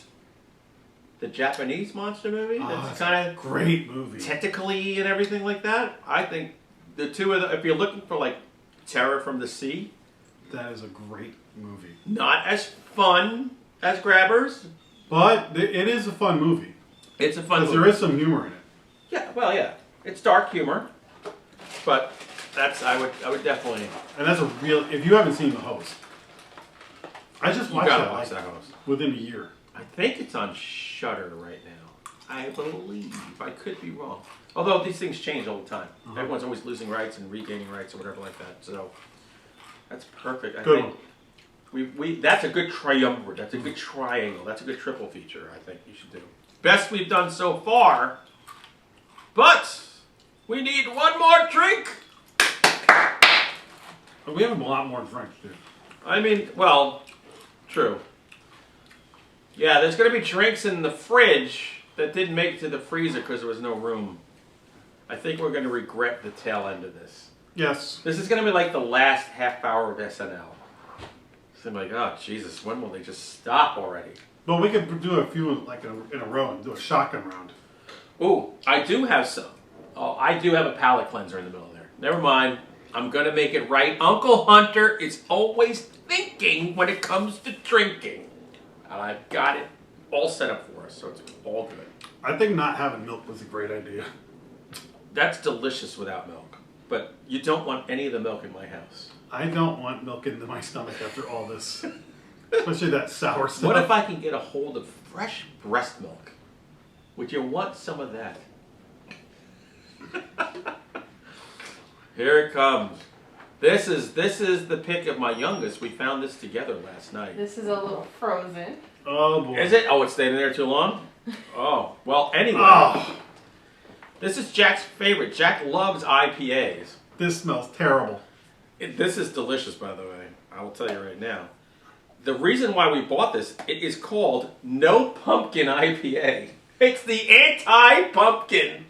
The Japanese monster movie. That's kind of great movie. tentacly and everything like that. I think the two of them, if you're looking for like terror from the sea. That is a great movie. Not as fun as Grabbers. But it is a fun movie. It's a fun movie. There is some humor in it. Yeah, well, yeah. It's dark humor. But I would definitely... And that's a real... If you haven't seen The Host, I just watched gotta that, watch that Host. within a year. I think it's on Shudder right now. I believe. I could be wrong. Although these things change all the time. Everyone's always losing rights and regaining rights or whatever like that. So that's perfect. I think that's a good triumvirate. That's a good triangle. That's a good triple feature. I think you should do. Best we've done so far. But we need one more drink. But we have a lot more drinks, dude. I mean, well, true. Yeah, there's going to be drinks in the fridge that didn't make it to the freezer because there was no room. I think we're going to regret the tail end of this. Yes. This is going to be like the last half hour of SNL. So I'm like, oh, Jesus, when will they just stop already? But we could do a few like in a row and do a shotgun round. Ooh, I do have some. Oh, I do have a palate cleanser in the middle there. Never mind. I'm going to make it right. Uncle Hunter is always thinking when it comes to drinking. And I've got it all set up for us, so it's all good. I think not having milk was a great idea. That's delicious without milk. But you don't want any of the milk in my house. I don't want milk into my stomach after all this. Especially that sour stuff. What if I can get a hold of fresh breast milk? Would you want some of that? Here it comes. This is the pick of my youngest. We found this together last night. This is a little frozen. Oh boy. Is it? Oh, it's staying there too long? Oh, well, anyway. Oh, This is Jack's favorite. Jack loves IPAs. this smells terrible. This is delicious, by the way. I will tell you right now. The reason why we bought this, it is called No Pumpkin IPA. It's the anti-pumpkin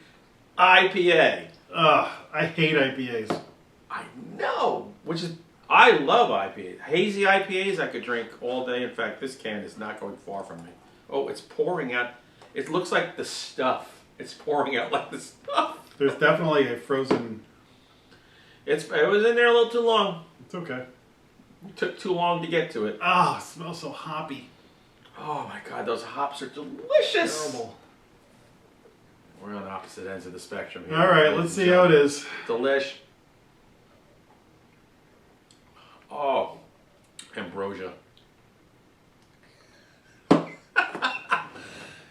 IPA. I hate IPAs. I know. I love IPAs. Hazy IPAs I could drink all day. In fact, this can is not going far from me. Oh, it's pouring out. It looks like the stuff. It's pouring out like the stuff. There's definitely a frozen... It was in there a little too long. It's okay. It took too long to get to it. Ah, it smells so hoppy. Oh my god, those hops are delicious. Terrible. We're on opposite ends of the spectrum here. All right, let's see how it is. Delish. Oh, ambrosia.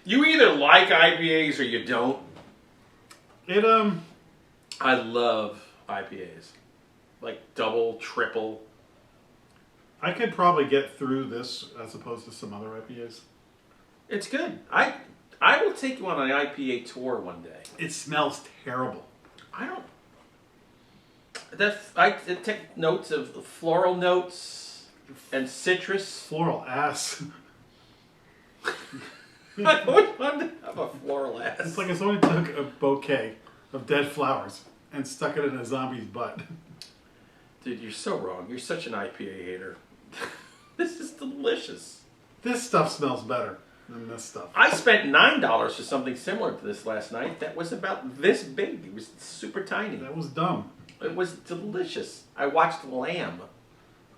You either like IPAs or you don't. It I love IPAs. Like double, triple. I could probably get through this as opposed to some other IPAs. It's good. I will take you on an IPA tour one day. It smells terrible. I don't. I take notes of floral notes and citrus. Floral ass. I would want to have a floral ass. It's like if someone took a bouquet of dead flowers and stuck it in a zombie's butt. Dude, you're so wrong. You're such an IPA hater. This is delicious. This stuff smells better than this stuff. I spent $9 for something similar to this last night that was about this big. It was super tiny. That was dumb. It was delicious. I watched Lamb,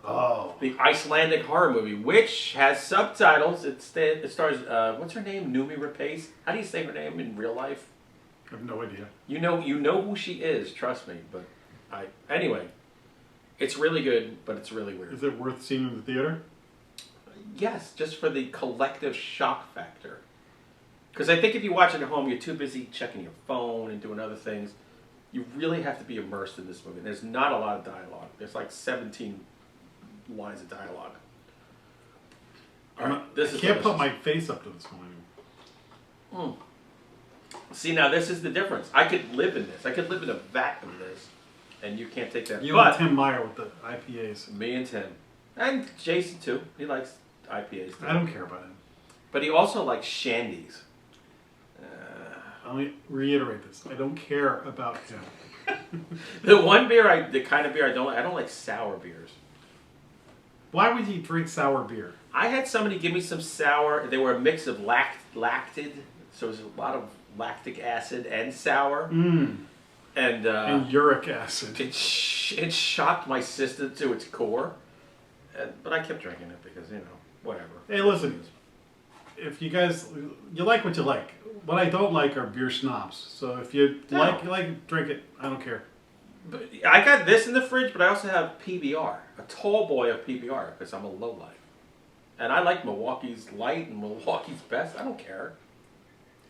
Oh. the Icelandic horror movie, which has subtitles. It stars, what's her name? Noomi Rapace. How do you say her name in real life? I have no idea. You know who she is. Trust me. But anyway, it's really good, but it's really weird. Is it worth seeing in the theater? Yes, just for the collective shock factor. Because I think if you watch it at home, you're too busy checking your phone and doing other things. You really have to be immersed in this movie. There's not a lot of dialogue. There's like 17 lines of dialogue. All right, this I is can't put delicious. my face up to this one. See, now this is the difference. I could live in this. I could live in a vat of this, and you can't take that. You but and Tim Meyer with the IPAs. me and Tim, and Jason too. He likes IPAs too. I don't care about him. But he also likes shandies. Let me reiterate this. I don't care about him. The kind of beer I don't like sour beers. Why would you drink sour beer? I had somebody give me some sour. They were a mix of lacted, so it was a lot of lactic acid and sour. And Uric acid. it shocked my system to its core. But I kept drinking it because, whatever. Hey, listen. If you guys, you like what you like. What I don't like are beer snobs. So if you like, drink it. I don't care. But I got this in the fridge, but I also have PBR, a tall boy of PBR, because I'm a lowlife. And I like Milwaukee's Light and Milwaukee's Best. I don't care.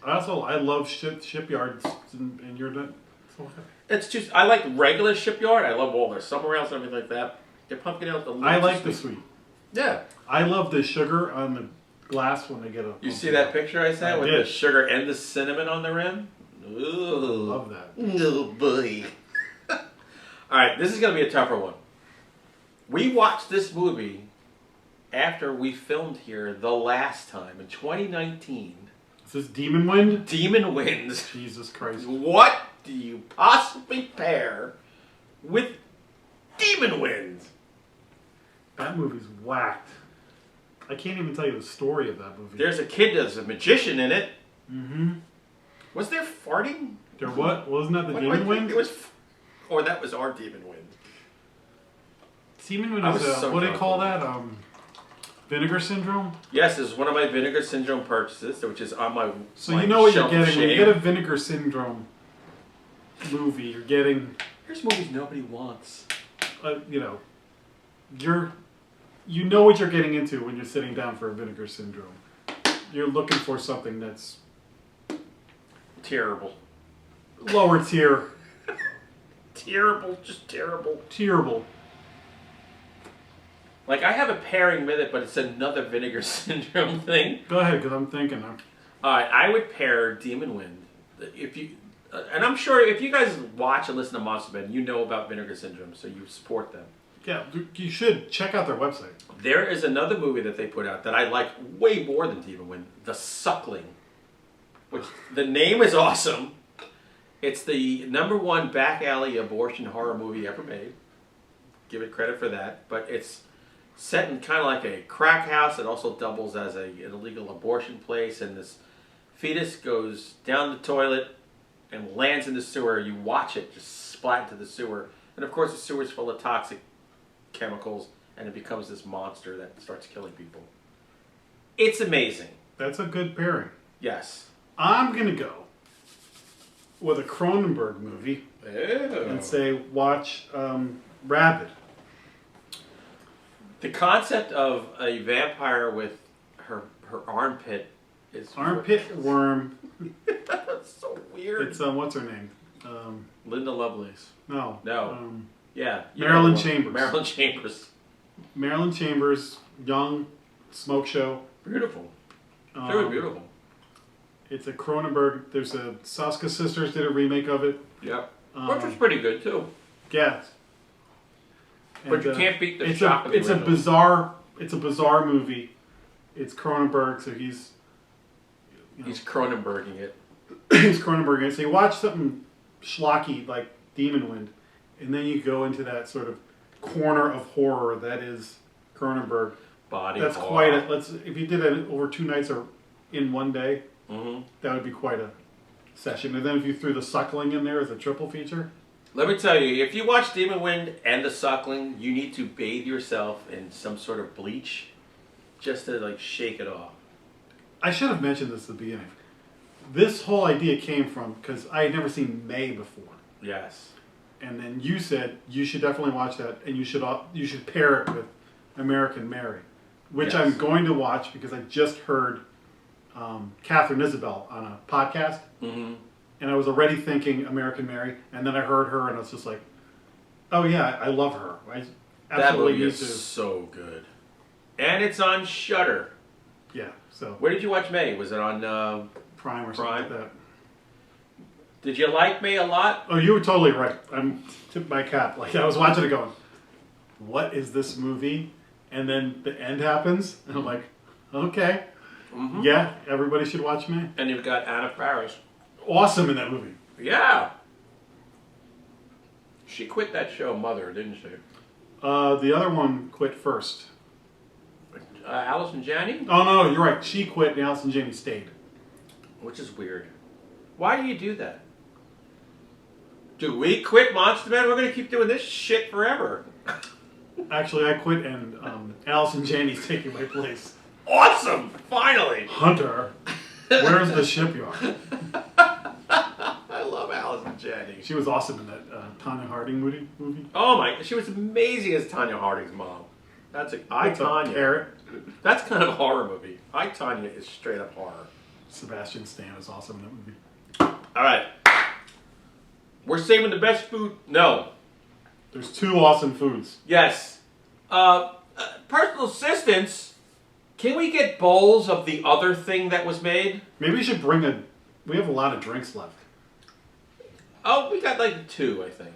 I love shipyards, and you're not. It's just, I like regular Shipyard. I love all their summer ales and everything like that. Their pumpkin ales, I like the sweet. Yeah. I love the sugar on the glass when they get a. You see that picture I sent with the sugar and the cinnamon on the rim? Ooh. Love that. Oh, boy. All right, this is going to be a tougher one. We watched this movie after we filmed here the last time in 2019. Is this Demon Wind? Demon Winds. Jesus Christ. What do you possibly pair with Demon Winds? That movie's whacked. I can't even tell you the story of that movie. There's a kid that's a magician in it. Mm-hmm. Was there farting? There what? Wasn't that the What Demon do I Wind? think it was, or that was our Demon Wind. Demon Wind I is, was so what do you drunk call when that? Vinegar syndrome? Yes, this is one of my vinegar syndrome purchases, which is on my So my you know what you're shelf of getting. When you shame. get a vinegar syndrome movie, you're getting, Here's movies nobody wants. you know what you're getting into when you're sitting down for a vinegar syndrome. You're looking for something that's Terrible. lower tier, Terrible, just terrible. tierable. Like, I have a pairing with it, but it's another vinegar syndrome thing. Go ahead, because I'm thinking. Alright, I would pair Demon Wind. If you, and I'm sure if you guys watch and listen to Monster Band, you know about vinegar syndrome, so you support them. Yeah, you should check out their website. There is another movie that they put out that I like way more than Demon Wind, The Suckling. Which, the name is awesome. It's the #1 back alley abortion horror movie ever made. Give it credit for that. But it's set in kind of like a crack house. It also doubles as an illegal abortion place, and this fetus goes down the toilet and lands in the sewer. You watch it just splat into the sewer, and of course the sewer's full of toxic chemicals, and it becomes this monster that starts killing people. It's amazing. That's a good pairing. Yes. I'm going to go with a Cronenberg movie and say watch Rabid. The concept of a vampire with her armpit is... Armpit worm. That's so weird. It's, what's her name? Linda Lovelace. No. No. Yeah. Marilyn Chambers. Marilyn Chambers. Marilyn Chambers, young, smoke show. Beautiful. She was beautiful. It's a Cronenberg. There's a Saska Sisters did a remake of it. Yep. Which was pretty good too. Yes. But you can't beat the shock of the original. It's a bizarre movie. It's Cronenberg, so he's... He's Cronenberging it. He's Cronenberging it. So you watch something schlocky like Demon Wind, and then you go into that sort of corner of horror that is Cronenberg. Body That's horror. quite a... if you did it over 2 nights or in one day, that would be quite a session. And then if you threw The Suckling in there as a triple feature... Let me tell you, if you watch Demon Wind and The Suckling, you need to bathe yourself in some sort of bleach just to like shake it off. I should have mentioned this at the beginning. This whole idea came from because I had never seen May before. Yes. And then you said you should definitely watch that, and you should pair it with American Mary, which Yes. I'm going to watch because I just heard Catherine Isabel on a podcast, and I was already thinking American Mary, and then I heard her, and I was just like, oh yeah, I love her. I That absolutely movie need is to. so good. And it's on Shudder. Yeah. So Where did you watch May? Was it on Prime or something Prime? like that. Did you like May a lot? Oh, you were totally right. I'm tipped my cap. Like I was watching it going, what is this movie? And then the end happens, and I'm like, okay, yeah, everybody should watch me. And you've got Anna Faris. Awesome in that movie. Yeah. She quit that show, Mother, didn't she? The other one quit first. Allison Janney? Oh no, you're right. She quit, and Allison Janney stayed. Which is weird. Why do you do that? Do we quit Monster Man? We're going to keep doing this shit forever. Actually, I quit, and Allison Janney's taking my place. Awesome! Finally! Hunter, where's the shipyard? I love Allison Janney. She was awesome in that Tanya Harding movie. Oh my, she was amazing as Tanya Harding's mom. That's Tanya. Carrot. That's kind of a horror movie. I, Tanya is straight up horror. Sebastian Stan is awesome in that movie. Alright. We're saving the best food. No. There's 2 awesome foods. Yes. Personal assistance. Can we get bowls of the other thing that was made? Maybe we should we have a lot of drinks left. Oh, we got like 2, I think.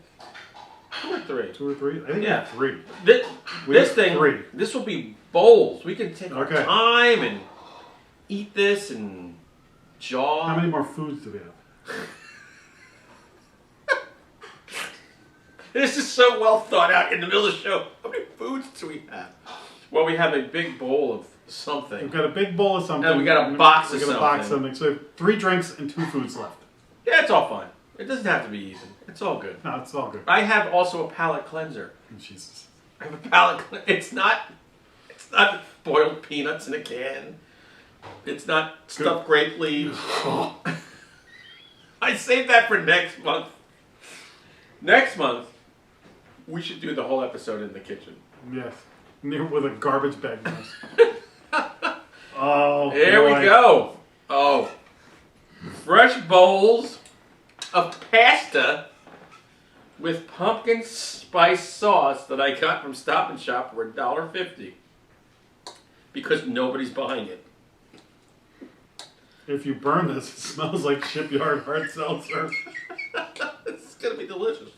2 or 3. 2 or 3? I think Yeah. 3. This thing, 3. this will be bowls. We can take our Okay. time and eat this and jaw. How many more foods do we have? This is so well thought out in the middle of the show. How many foods do we have? Well, we have a big bowl of something. We've got a big bowl of something. And we got a box of we got a box of something. So we have 3 drinks and 2 foods left. Yeah, it's all fine. It doesn't have to be even. It's all good. No, it's all good. I have also a palate cleanser. Jesus. I have a palate cleanser. It's not boiled peanuts in a can. It's not stuffed grape leaves. I saved that for next month. Next month, we should do the whole episode in the kitchen. Yes. With a garbage bag. Oh, There boy. we go. Oh. Fresh bowls of pasta with pumpkin spice sauce that I got from Stop and Shop for $1.50. Because nobody's buying it. If you burn this, it smells like shipyard hard seltzer. It's going to be delicious.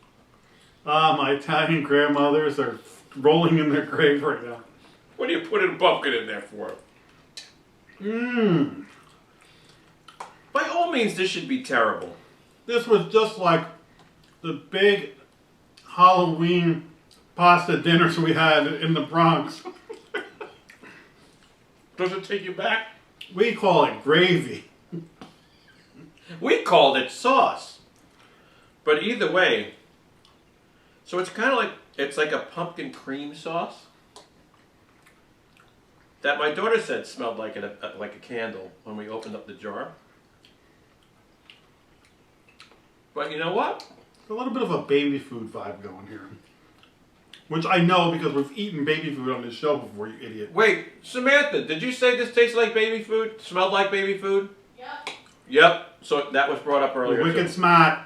My Italian grandmothers are rolling in their grave right now. What do you put a pumpkin in there for? Mmm. By all means, this should be terrible. This was just like the big Halloween pasta dinners we had in the Bronx. Does it take you back? We call it gravy. We called it sauce. But either way, so it's kind of like, it's like a pumpkin cream sauce that my daughter said smelled like a candle when we opened up the jar. But you know what? A little bit of a baby food vibe going here. Which I know because we've eaten baby food on this show before, you idiot. Wait, Samantha, did you say this tastes like baby food? Smelled like baby food? Yep. Yep. So that was brought up earlier. Wicked too. smart.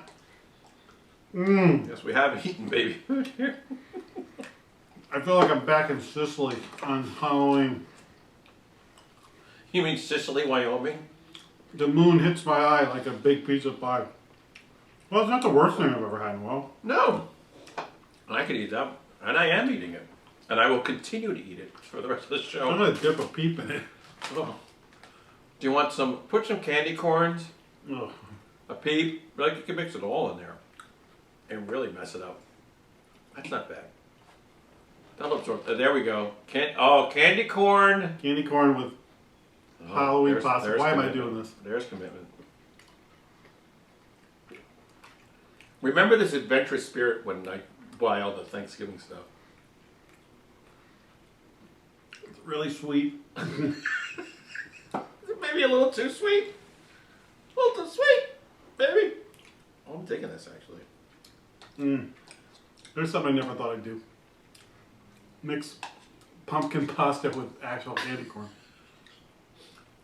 Mmm. Yes, we have eaten baby food here. I feel like I'm back in Sicily on Halloween. You mean Sicily, Wyoming? The moon hits my eye like a big piece of pie. Well, it's not the worst thing I've ever had in a while. No. I could eat that. And I am eating it. And I will continue to eat it for the rest of the I'm show. gonna dip a peep in it. Oh. Do you want some, put some candy corns, Ugh. a peep, like you can mix it all in there and really mess it up. That's not bad. That'll absorb, there we go. Candy corn. Candy corn with Halloween there's- pasta. there's Why am I commitment. doing this? There's commitment. Remember this adventurous spirit when I buy all the Thanksgiving stuff. It's really sweet. Maybe a little too sweet. A little too sweet, baby. Oh, I'm digging this actually. There's something I never thought I'd do. Mix pumpkin pasta with actual candy corn.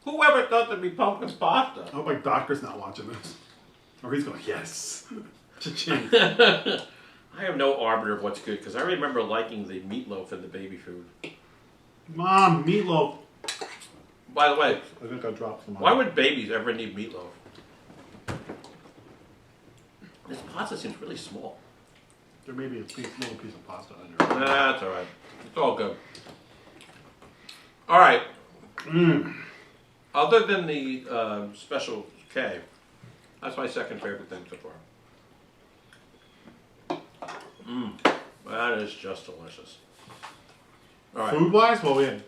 Whoever thought there'd be pumpkin pasta? I hope my doctor's not watching this. Or he's going, yes. Cha-ching. I have no arbiter of what's good because I remember liking the meatloaf and the baby food. Mom, meatloaf. By the way, I think I dropped some. why would babies ever need meatloaf? This pasta seems really small. There may be a little piece of pasta on there. Nah, that's all right. It's all good. All right. Other than the Special K, that's my second favorite thing so far. That is just delicious. All right. Food-wise, well, we had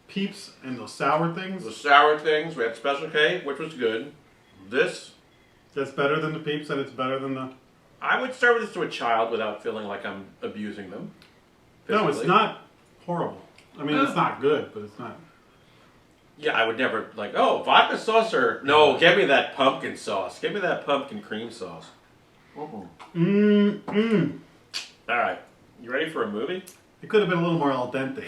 Peeps and the sour things. The sour things, we had Special K, which was good. This, That's better than the Peeps, and it's better than the... I would serve this to a child without feeling like I'm abusing them. No, it's physically. not horrible. I mean, it's not good, but it's not... Yeah, I would never, like, oh, vodka sauce or... No, give me that pumpkin sauce. Give me that pumpkin cream sauce. All right. You ready for a movie? It could have been a little more al dente.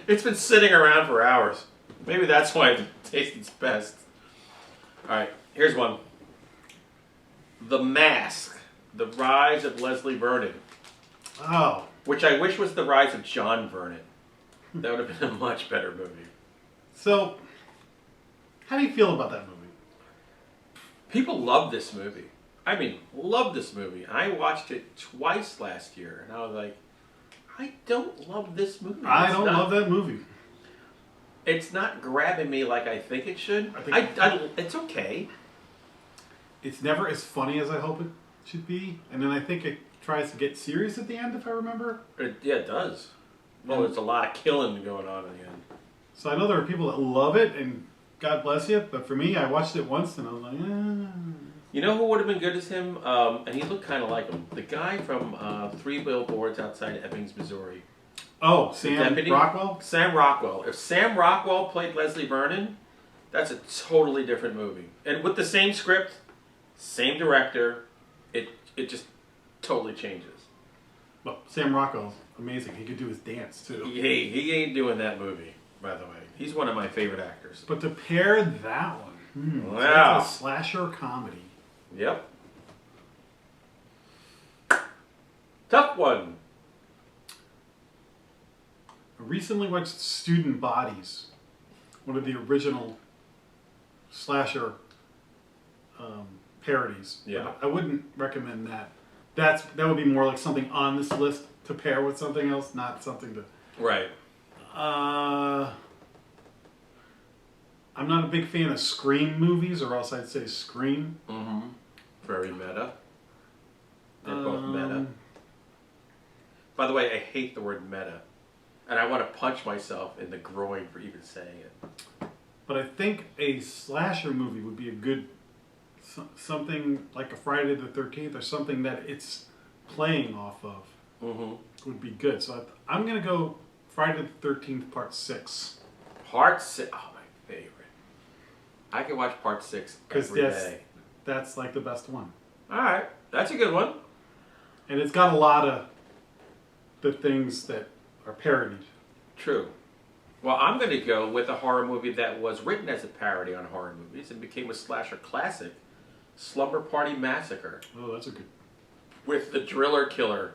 It's been sitting around for hours. Maybe that's why it tastes its best. All right, here's one. The Mask, The Rise of Leslie Vernon, Oh. which I wish was The Rise of John Vernon. That would have been a much better movie. So, how do you feel about that movie? People love this movie. I mean, love this movie. I watched it twice last year, and I was like, I don't love this movie. I don't love that movie. It's not grabbing me like I think it should. It's okay. It's never as funny as I hope it should be, and then I think it tries to get serious at the end, if I remember. Yeah, it does. Well, there's a lot of killing going on in the end. So I know there are people that love it, and God bless you, but for me, I watched it once, and I was like, You know who would have been good as him? And he looked kind of like him. The guy from 3 Billboards Outside Ebbings, Missouri. Oh, Sam Deputy? Rockwell? Sam Rockwell. If Sam Rockwell played Leslie Vernon, that's a totally different movie. And with the same script, same director, it just totally changes. Well, Sam Rockwell's amazing. He could do his dance, too. He ain't doing that movie, by the way. He's one of my favorite actors. But to pair that one, so Wow. that's a slasher comedy. Yep. Tough one. I recently watched Student Bodies, one of the original slasher parodies. Yeah. But I wouldn't recommend that. That would be more like something on this list to pair with something else, not something to... Right. I'm not a big fan of Scream movies, or else I'd say Scream. Mm-hmm. Very meta. They're both meta. By the way, I hate the word meta. And I want to punch myself in the groin for even saying it. But I think a slasher movie would be a good, something like a Friday the 13th or something that it's playing off of would be good. So I'm going to go Friday the 13th Part 6. Part 6. Oh, my favorite. I can watch Part 6 every day. That's like the best one. All right. That's a good one. And it's got a lot of the things that are parodied. True. Well, I'm going to go with a horror movie that was written as a parody on horror movies and became a slasher classic, Slumber Party Massacre. Oh, that's a good... With the driller killer.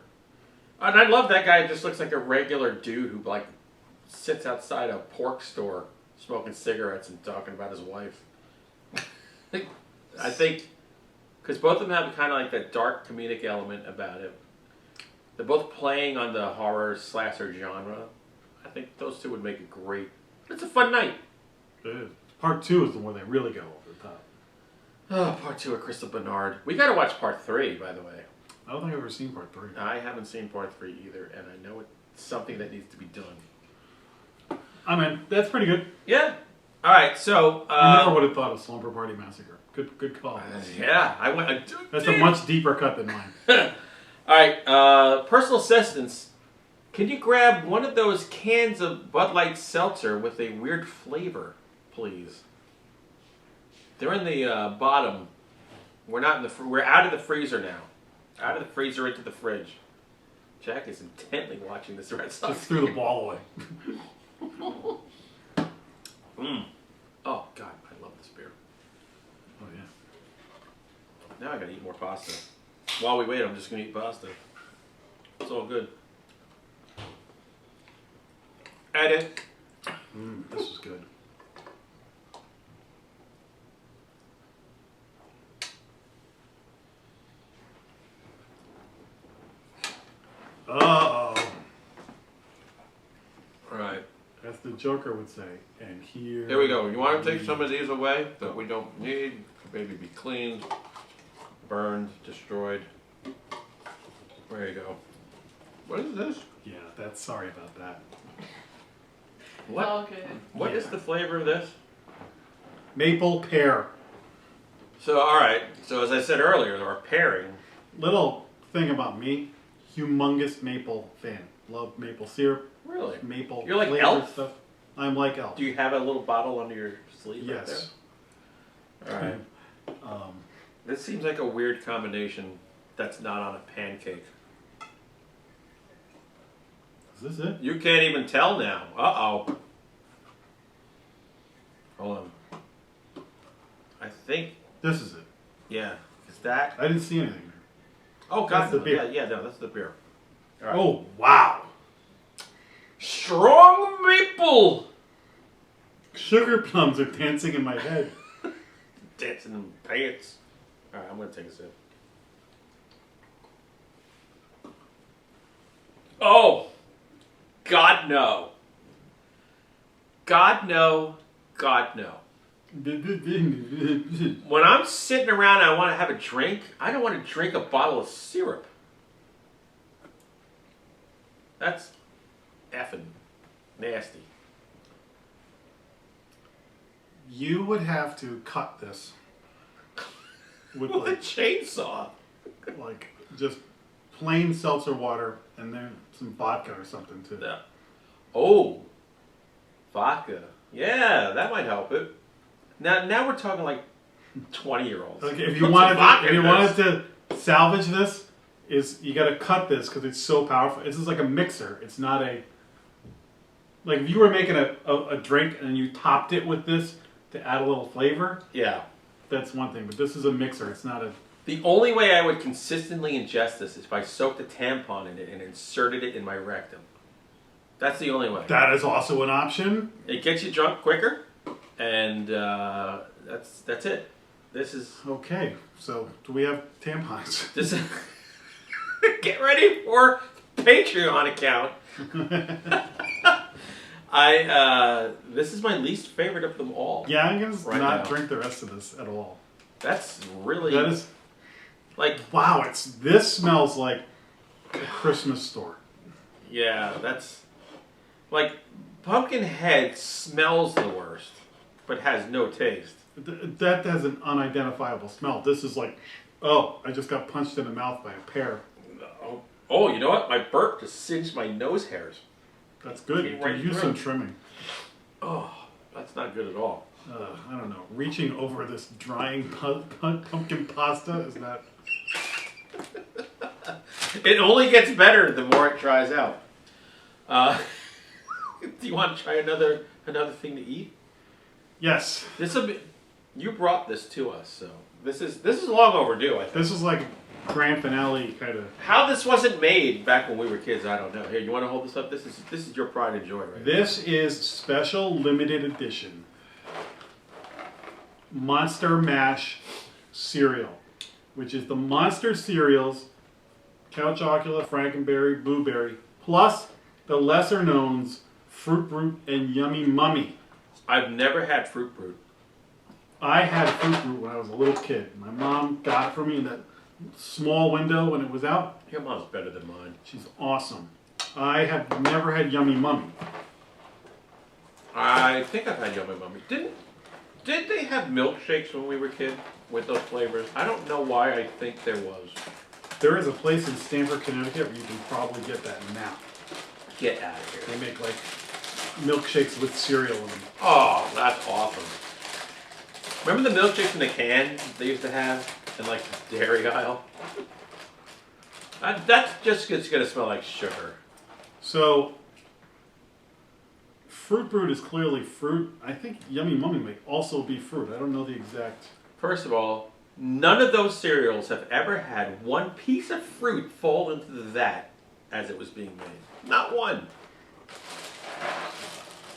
And I love that guy who just looks like a regular dude who, like, sits outside a pork store smoking cigarettes and talking about his wife. I think, because both of them have kind of like that dark comedic element about it. They're both playing on the horror slasher genre. I think those two would make it great. It's a fun night. It is. Part 2 is the one they really go over the top. Oh, Part 2 of Crystal Bernard. We got to watch Part 3, by the way. I don't think I've ever seen Part 3. I haven't seen Part 3 either, and I know it's something that needs to be done. I mean, that's pretty good. Yeah. All right, so... I never would have thought of Slumber Party Massacre. Good call. Yeah, I went... That's a much deeper cut than mine. All right, personal assistance. Can you grab one of those cans of Bud Light seltzer with a weird flavor, please? They're in the bottom. We're not in the. We're out of the freezer now. Out of the freezer into the fridge. Jack is intently watching this Red Sox. Just threw the ball away. Oh God, I love this beer. Oh yeah. Now I gotta eat more pasta. While we wait, I'm just gonna eat pasta. It's all good. Edit. This is good. Uh-oh. All right. As the Joker would say. And here... Here we go. You want to take some of these away that we don't need? Maybe be cleaned, burned, destroyed. There you go. What is this? Yeah, that's... Sorry about that. What? Okay. What is the flavor of this? Maple pear. So, all right. So, as I said earlier, our pairing. Little thing about me. Humongous maple fan. Love maple syrup. Really? Maple You're like flavored Elf? stuff. I'm like Elf. Do you have a little bottle under your sleeve? Yes. Right there? All right. This seems like a weird combination that's not on a pancake. Is this it? You can't even tell now. Uh-oh. Hold on. I think, This is it. yeah. Is that? I didn't see anything. Oh, God. That's the beer. Yeah, no, that's the beer. All right. Oh, wow. Strong maple! Sugar plums are dancing in my head. Dancing in pants. All right, I'm going to take a sip. Oh! God, no. God, no. God, no. When I'm sitting around and I want to have a drink, I don't want to drink a bottle of syrup. That's effing nasty. You would have to cut this with With a chainsaw. like just plain seltzer water and then some vodka or something too. Yeah. Oh, vodka. Yeah, that might help it. Now we're talking like 20-year-olds. Like if Put you some wanted vodka to, if you in wanted this. to salvage this, is you got to cut this because it's so powerful. This is like a mixer. It's not a like if you were making a drink and you topped it with this to add a little flavor. Yeah. That's one thing, but this is a mixer. It's not a. The only way I would consistently ingest this is if I soaked a tampon in it and inserted it in my rectum. That's the only way. That is also an option. It gets you drunk quicker, and that's it. This is Okay, so do we have tampons? this. Is get ready for Patreon account. This is my least favorite of them all. Yeah, I'm gonna Right not now. drink the rest of this at all. That's really That is like wow. This smells like a Christmas store. yeah. That's Like, Pumpkinhead smells the worst, but has no taste. That has an unidentifiable smell. This is like, oh, I just got punched in the mouth by a pear. Oh, you know what? My burp just singed my nose hairs. That's good. You Right could use through. some trimming. Oh, that's not good at all. I don't know. Reaching over this drying pumpkin pasta is not. It only gets better the more it dries out. Do you want to try another thing to eat? Yes. You brought this to us, so this is long overdue. I think. This is like grand finale kind of. How this wasn't made back when we were kids, I don't know. Here, you want to hold this up? This is your pride and joy, right? This is special limited edition Monster Mash cereal, which is the Monster cereals, Count Chocula, Frankenberry, Blueberry, plus the lesser knowns Fruit Brute and Yummy Mummy. I've never had Fruit Brute. I had Fruit Brute when I was a little kid. My mom got it for me in that small window when it was out. Your mom's better than mine. She's awesome. I have never had Yummy Mummy. I think I've had Yummy Mummy. Did they have milkshakes when we were kids with those flavors? I don't know why I think there was. There is a place in Stamford, Connecticut where you can probably get that now. Get out of here. They make like milkshakes with cereal in them. Oh, that's awesome. Remember the milkshakes in the can they used to have in like the dairy aisle? That's just it's gonna smell like sugar. So, Fruit Brute is clearly fruit. I think Yummy Mummy may also be fruit. I don't know the exact. First of all, none of those cereals have ever had one piece of fruit fall into the vat as it was being made. Not one.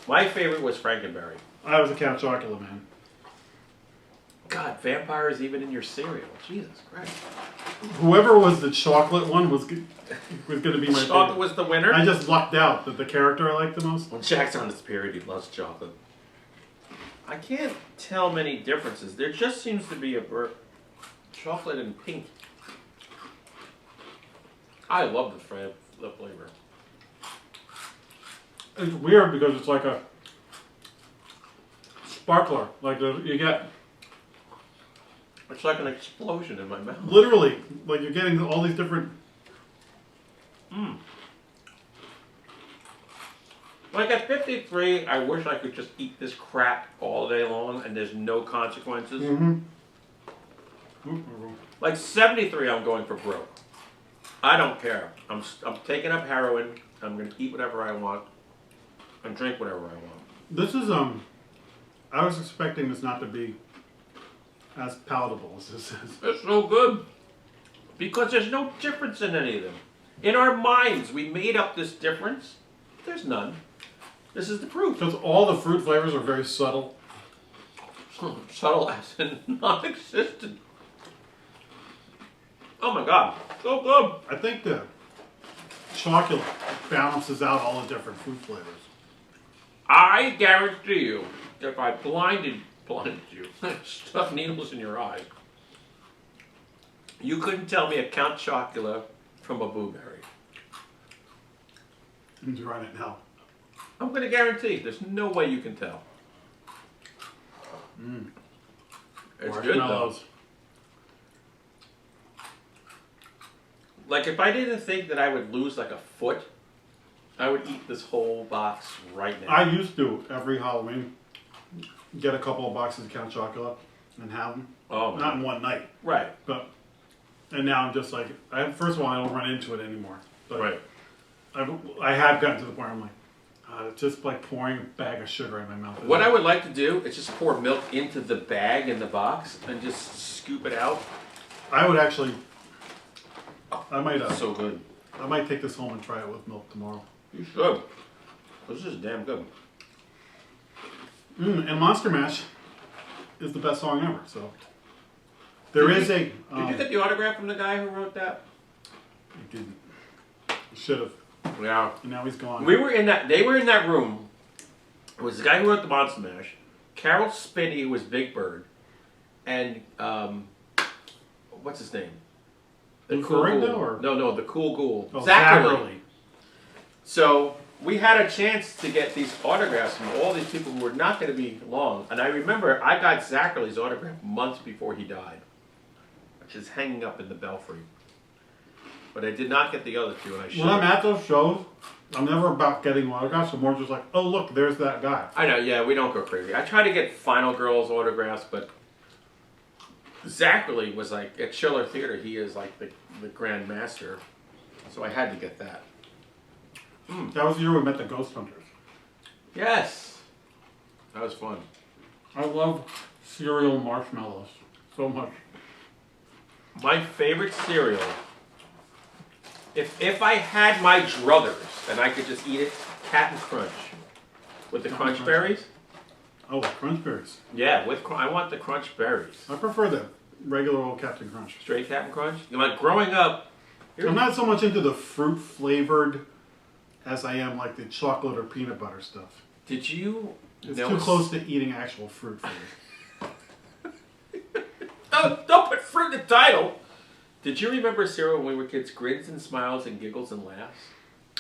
My favorite was Frankenberry. I was a Count Chocula man. God, vampires even in your cereal. Jesus Christ. Whoever was the chocolate one was going to be my Chocolate favorite. was the winner? I just lucked out that the character I liked the most. When Jack's on his period, he loves chocolate. I can't tell many differences. There just seems to be chocolate and pink. I love the flavor. It's weird because it's like a sparkler. Like you get It's like an explosion in my mouth. literally like you're getting all these different. Like at 53, I wish I could just eat this crap all day long and there's no consequences. Like 73, I'm going for broke. I don't care. I'm taking up heroin. I'm going to eat whatever I want and drink whatever I want. This is I was expecting this not to be as palatable as this is. It's so good because there's no difference in any of them. In our minds, we made up this difference. There's none. This is the proof. Because all the fruit flavors are very subtle. Subtle as in non-existent. Oh my god, so good. I think the chocolate balances out all the different fruit flavors. I guarantee you, if I blinded you, stuck needles in your eyes, you couldn't tell me a Count Chocula from a blueberry. I'm trying it now. I'm going to guarantee, there's no way you can tell. It's good though. Marshmallows. Like if I didn't think that I would lose like a foot, I would eat this whole box right now. I used to every Halloween get a couple of boxes of Count Chocula and have them. Oh, Not in one night, right. and now I'm just like, first of all, I don't run into it anymore. But Right. I have gotten to the point where I'm like, it's just like pouring a bag of sugar in my mouth. What I would like to do is just pour milk into the bag in the box and just scoop it out. I would actually, I might, So good. I might take this home and try it with milk tomorrow. You should. This is damn good. And Monster Mash is the best song ever. So there is a. Did you get the autograph from the guy who wrote that? I didn't. Should have. Yeah. And now he's gone. They were in that room. It was the guy who wrote the Monster Mash, Carol Spinney, who was Big Bird, and what's his name? The Cool Coringa Ghoul. or No, the Cool Ghoul. oh, Zachary. Zachary. So we had a chance to get these autographs from all these people who were not going to be long. And I remember I got Zacherle's autograph months before he died, which is hanging up in the belfry. But I did not get the other two, and I should. When I'm at those shows, I'm never about getting autographs. I'm more just like, oh look, there's that guy. I know, yeah, we don't go crazy. I try to get Final Girls autographs, but Zacherle was like, at Schiller Theater, he is like the Grand Master. So I had to get that. That was the year we met the Ghost Hunters. Yes. That was fun. I love cereal marshmallows so much. My favorite cereal, if I had my druthers and I could just eat it, Captain Crunch. With the Captain Crunch Berries? Oh, Crunch Berries. Yeah, I want the Crunch Berries. I prefer the regular old Captain Crunch. Straight Captain Crunch? You know, like growing up... I'm not so much into the fruit flavored as I am like the chocolate or peanut butter stuff. Did you... It's too close to eating actual fruit for me. Don't put fruit in the title! Did you remember cereal when we were kids? Grins and Smiles and Giggles and Laughs?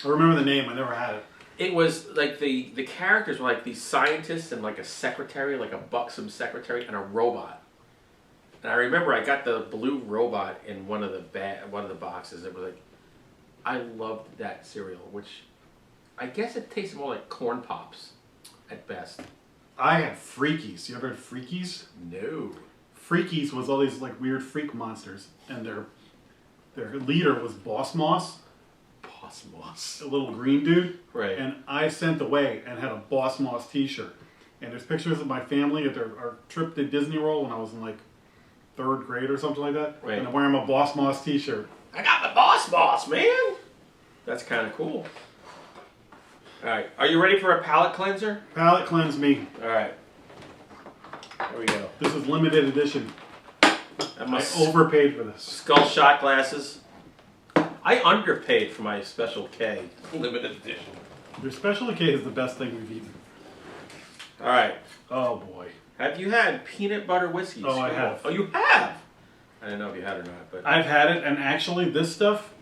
I remember the name. I never had it. It was like the characters were like these scientists and like a secretary, like a buxom secretary, and a robot. And I remember I got the blue robot in one of the boxes. It was like, I loved that cereal, which I guess it tasted more like Corn Pops at best. I had Freakies. You ever had Freakies? No. Freakies was all these like weird freak monsters, and their leader was Boss Moss. Boss Moss. A little green dude. Right. And I sent away and had a Boss Moss t-shirt. And there's pictures of my family at our trip to Disney World when I was in like 3rd grade or something like that. Right. And I'm wearing my Boss Moss t-shirt. I got the Boss Moss, man! That's kind of cool. Alright, are you ready for a palate cleanser? Palate cleanse me. Alright. There we go. This is limited edition. And my I overpaid for this. skull shot glasses. I underpaid for my Special K limited edition. Your Special K is the best thing we've eaten. Alright. Oh boy. Have you had peanut butter whiskey? Oh, I have. Oh, you have? I don't know if you had or not, but... I've had it, and actually this stuff,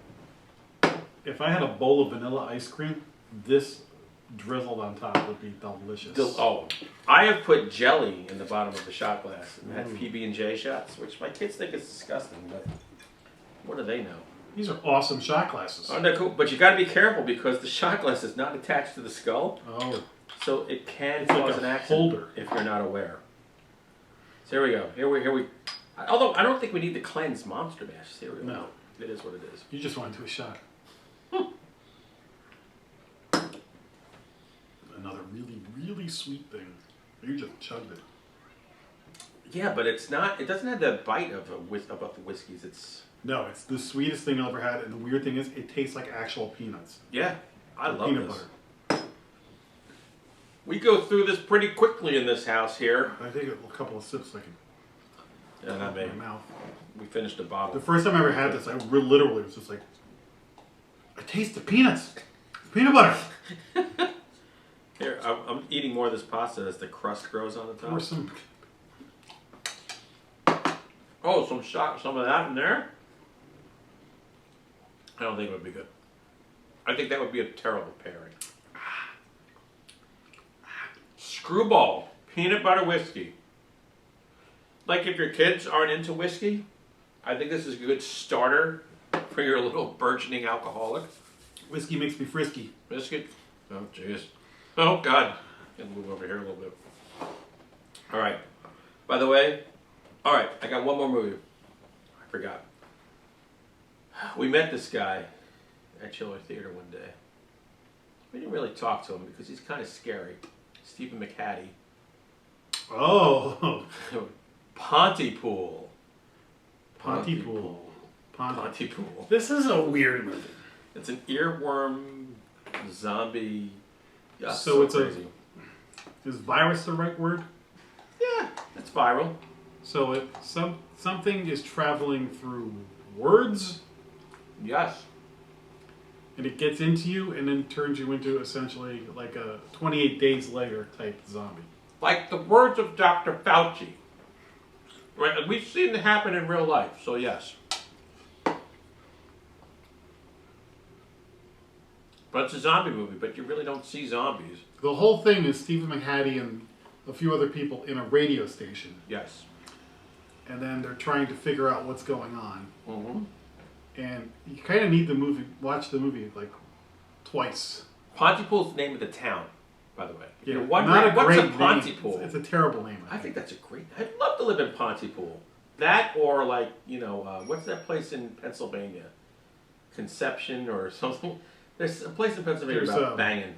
if I had a bowl of vanilla ice cream, this drizzled on top would be delicious. I have put jelly in the bottom of the shot glass and had PB&J shots, which my kids think is disgusting, but what do they know? These are awesome shot glasses. Oh, they're cool, but you got to be careful because the shot glass is not attached to the skull, Oh. so it can It's cause like an a accident holder. if you're not aware. So here we go. Here we. Although I don't think we need to cleanse Monster Mash cereal. No. It is what it is. You just went to a shot. Another really, really sweet thing. You just chugged it. Yeah, but it's not. It doesn't have the bite of about the whiskeys. It's No, it's the sweetest thing I've ever had, and the weird thing is, it tastes like actual peanuts. yeah. I love peanut this. butter. We go through this pretty quickly in this house here. I think a couple of sips I can And I put in mean, my mouth. we finished a bottle. The first time I ever had this, I literally was just like, I taste the peanuts. Peanut butter. Here, I'm eating more of this pasta as the crust grows on the top. Or some. Oh, some of that in there. I don't think it would be good. I think that would be a terrible pairing. Screwball peanut butter whiskey. Like if your kids aren't into whiskey, I think this is a good starter for your little burgeoning alcoholic. Whiskey makes me frisky. Biscuit. Oh, jeez. Oh, God. Gonna move over here a little bit. All right. By the way, all right, I got one more movie. I forgot. We met this guy at Schiller Theater one day. We didn't really talk to him because he's kind of scary. Stephen McHattie. Oh. Pontypool. Pontypool. Pontypool. This is a weird movie. It's an earworm zombie. Yeah, So it's crazy. Is virus the right word? Yeah, it's viral. So if something is traveling through words, Yes. and it gets into you and then turns you into essentially like a 28 days later type zombie. Like the words of Dr. Fauci. Right? And we've seen it happen in real life, so yes. But it's a zombie movie, but you really don't see zombies. The whole thing is Stephen McHattie and a few other people in a radio station. Yes. And then they're trying to figure out what's going on. Mm-hmm. And you kind of need watch the movie like twice. Pontypool's the name of the town, by the way. Yeah, You're wondering, what's a Pontypool? It's a terrible name. I think that's a great... I'd love to live in Pontypool. That or like, what's that place in Pennsylvania? Conception or something? There's a place in Pennsylvania about banging.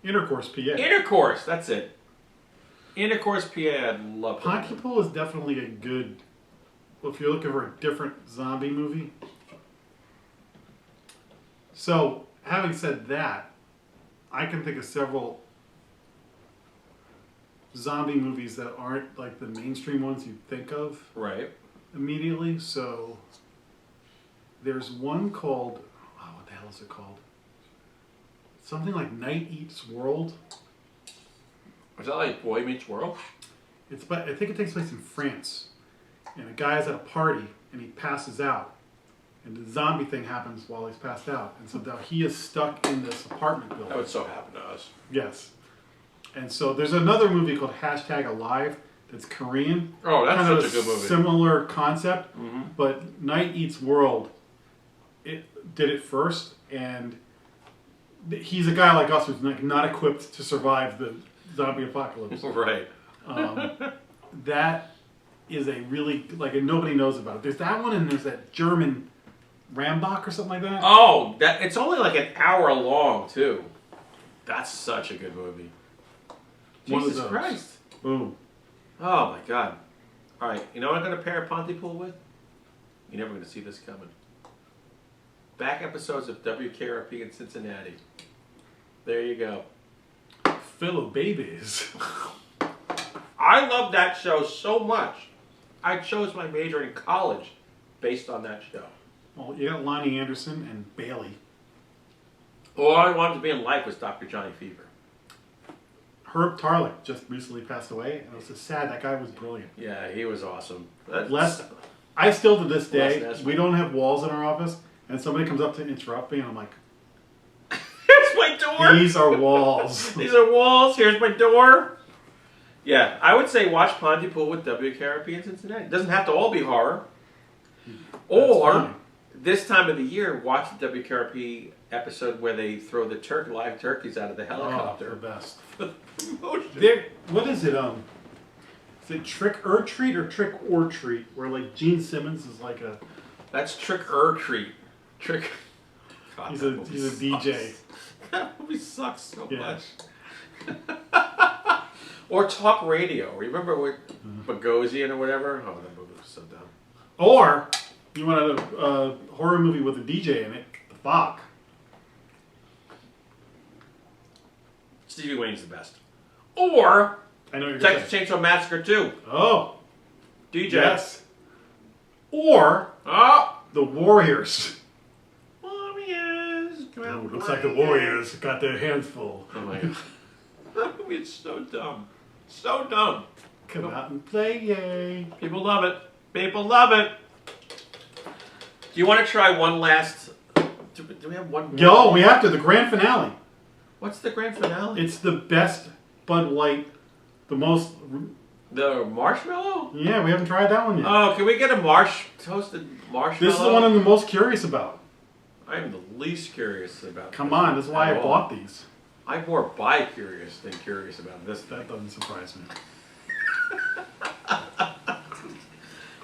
Intercourse, PA. Intercourse, that's it. Intercourse, PA, I'd love to. Pontypool is definitely a good... Well, if you're looking for a different zombie movie. So, having said that, I can think of several zombie movies that aren't like the mainstream ones you think of Right. immediately. So, there's one called... Oh, what the hell is it called? Something like Night Eats World. Is that like Boy Meets World? I think it takes place in France. And a guy is at a party and he passes out. And the zombie thing happens while he's passed out. And so now he is stuck in this apartment building. That would so happen to us. Yes. And so there's another movie called #Alive that's Korean. Oh, that's kind such of a good movie. Similar concept. Mm-hmm. But Night Eats World, it did it first. And he's a guy like us who's not equipped to survive the zombie apocalypse. Right. That is a really, and nobody knows about it. There's that one and there's that German Rambach or something like that. Oh, it's only like an hour long, too. That's such a good movie. Jesus Christ. Boom. Oh, my God. All right, you know what I'm going to pair Pontypool with? You're never going to see this coming. Back episodes of WKRP in Cincinnati. There you go. Fellow babies. I love that show so much. I chose my major in college based on that show. Well, you got Lonnie Anderson and Bailey. All I wanted to be in life was Dr. Johnny Fever. Herb Tarlick just recently passed away, and it was so sad. That guy was brilliant. Yeah, he was awesome. I still to this day, Les Nessman. we don't have walls in our office, and somebody comes up to interrupt me, and I'm like, Here's my door. these are walls. These are walls. Here's my door. Yeah, I would say watch Pontypool with WKRP in Cincinnati. It doesn't have to all be horror. Or, fine. this time of the year, watch the WKRP episode where they throw the live turkeys out of the Oh, helicopter. the best. Promotion. What is it? Is it Trick or Treat or Trick or Treat? Where like Gene Simmons is like a... That's Trick or Treat. Trick. God, He's that a movie DJ. sucks. That movie sucks so Yeah. much. Or talk radio. Remember with Bogosian or whatever? Oh, that movie was so dumb. Or you want a horror movie with a DJ in it, The Fog. Stevie Wayne's the best. Or I know you're going to Texas Chainsaw Massacre 2. Oh, DJ. yes. Or Oh! The Warriors. Warriors. Oh, looks like the Warriors got their hands full. Oh my god. That movie is so dumb. So dumb. Come out and play, yay. People love it. People love it. Do you want to try one last... Do we have one more? Yo, we have to. The grand finale. What's the grand finale? It's the best Bud Light. The most... The marshmallow? Yeah, we haven't tried that one yet. Oh, can we get a toasted marshmallow? This is the one I'm the most curious about. I'm the least curious about Come this on, this is why at I all. bought these. I'm more bi-curious than curious about this thing. That doesn't surprise me.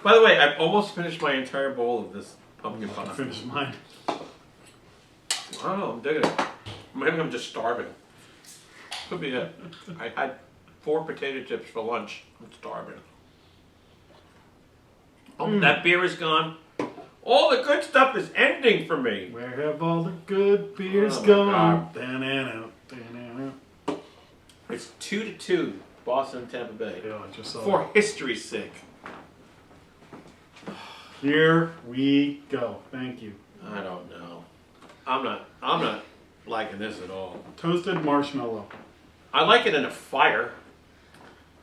By the way, I've almost finished my entire bowl of this pumpkin I pie. finished mine. I don't know, I'm digging it. Maybe I'm just starving. Could be it. I had 4 potato chips for lunch. I'm starving. Oh, that beer is gone. All the good stuff is ending for me. Where have all the good beers Oh my gone? God. Da-na-na, da-na-na. It's 2-2, Boston and Tampa Bay. Yeah, I just saw For that. history's sake. Here we go. Thank you. I don't know. I'm not liking this at all. Toasted marshmallow. I like it in a fire.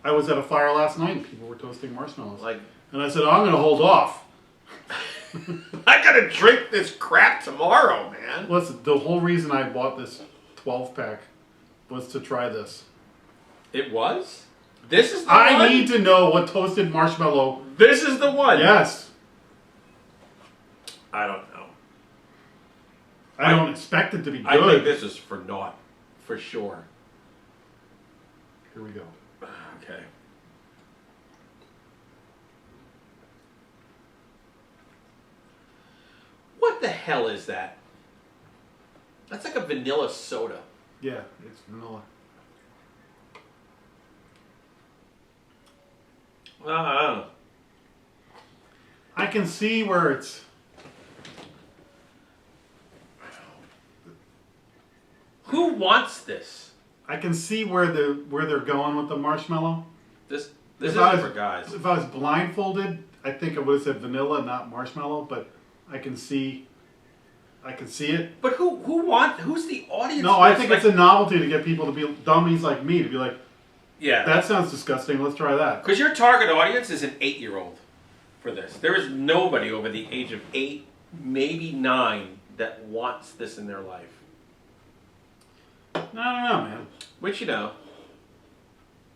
I was at a fire last night and people were toasting marshmallows. Like, And I said, oh, I'm going to hold off. I gotta drink this crap tomorrow, man. Listen, the whole reason I bought this 12-pack was to try this. It was? This is the I one? need to know what toasted marshmallow. This is the one? Yes. I don't know. I don't expect it to be good. I think this is for naught. For sure. Here we go. Okay. What the hell is that? That's like a vanilla soda. Yeah, it's vanilla. I don't know. I can see where it's. Who wants this? I can see where they're going with the marshmallow. This If isn't I was- for guys. If I was blindfolded, I think I would have said vanilla, not marshmallow. But I can see it. But who's the audience? No, for I this? think Like- it's a novelty to get people to be dummies like me to be like, yeah. that sounds disgusting. Let's try that. Because your target audience is an 8-year-old for this. There is nobody over the age of 8, maybe 9, that wants this in their life. I don't know, man. Which, you know,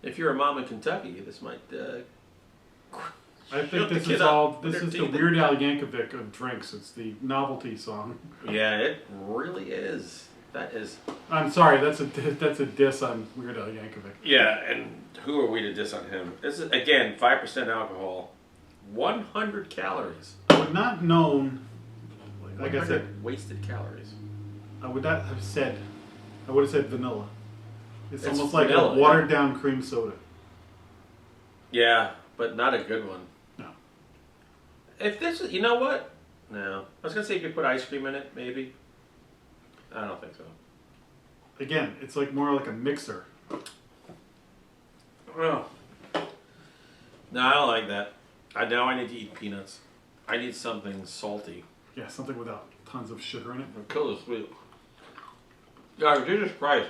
if you're a mom in Kentucky, this might. I think Shut the this kid is up all. with This their is the teeth. Weird Al Yankovic of drinks. It's the novelty song. Yeah, it really is. That is. I'm sorry, that's a diss on Weird Al Yankovic. Yeah, and who are we to diss on him? This is, again, 5% alcohol, 100 calories. I would not known. Like I 100 said, wasted calories. I would not have said. I would have said vanilla. It's almost vanilla, like a watered down cream soda. Yeah, but not a good one. No. If this is, you know what? No. I was going to say if you put ice cream in it, maybe. I don't think so. Again, it's like more like a mixer. Oh. No, I don't like that. Now I need to eat peanuts. I need something salty. Yeah, something without tons of sugar in it. It'll kill the sweet. God, Jesus Christ.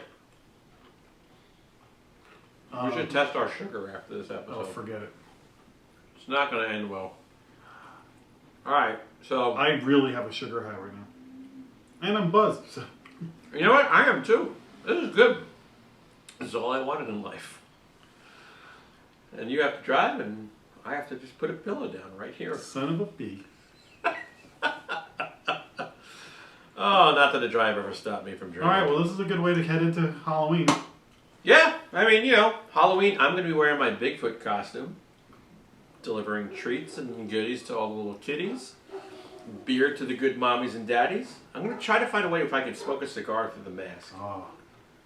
We should test our sugar after this episode. Oh, forget it. It's not going to end well. Alright, so. I really have a sugar high right now. And I'm buzzed. So. You know what? I am too. This is good. This is all I wanted in life. And you have to drive, and I have to just put a pillow down right here. Son of a bee. Oh, not that the drive ever stopped me from drinking. Alright, well, this is a good way to head into Halloween. Yeah, I mean, you know, Halloween, I'm going to be wearing my Bigfoot costume, delivering treats and goodies to all the little kitties, beer to the good mommies and daddies. I'm going to try to find a way if I can smoke a cigar through the mask. Oh.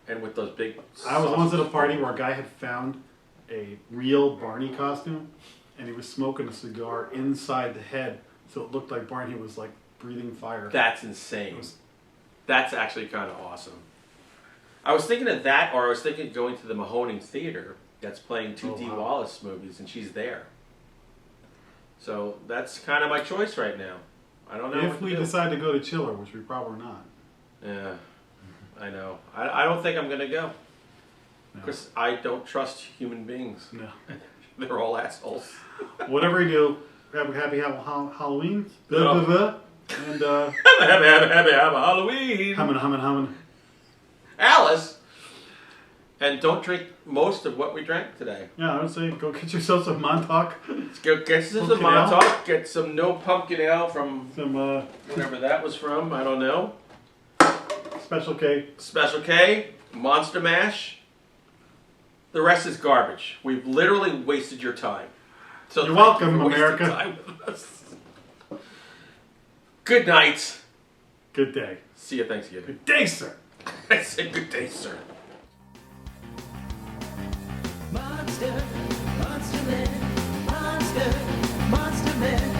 And with those big I was once at a sausage- party where a guy had found a real Barney costume, and he was smoking a cigar inside the head, so it looked like Barney was like breathing fire. That's insane. That's actually kind of awesome. I was thinking of that, or I was thinking of going to the Mahoning Theater that's playing two Dee Wallace movies, and she's there. So that's kind of my choice right now. I don't know If what to we do. decide to go to Chiller, which we probably not. Yeah, I know. I don't think I'm going to go. No. Because I don't trust human beings. No. They're all assholes. Whatever you do, have a happy Halloween. Yeah. Blah, blah, blah. And Happy Halloween! humming. Alice! And don't drink most of what we drank today. Yeah, I would say go get yourself some Montauk. Let's go get some Pumpkin Montauk, get some no pumpkin ale from Some whatever that was from, I don't know. Special K. Special K, Monster Mash. The rest is garbage. We've literally wasted your time. So You're thank you welcome, for wasting America. time with us. Good night. Good day. See you Thanksgiving. Good day, sir. I said good day, sir. Monster, Monster Man, Monster, Monster Man.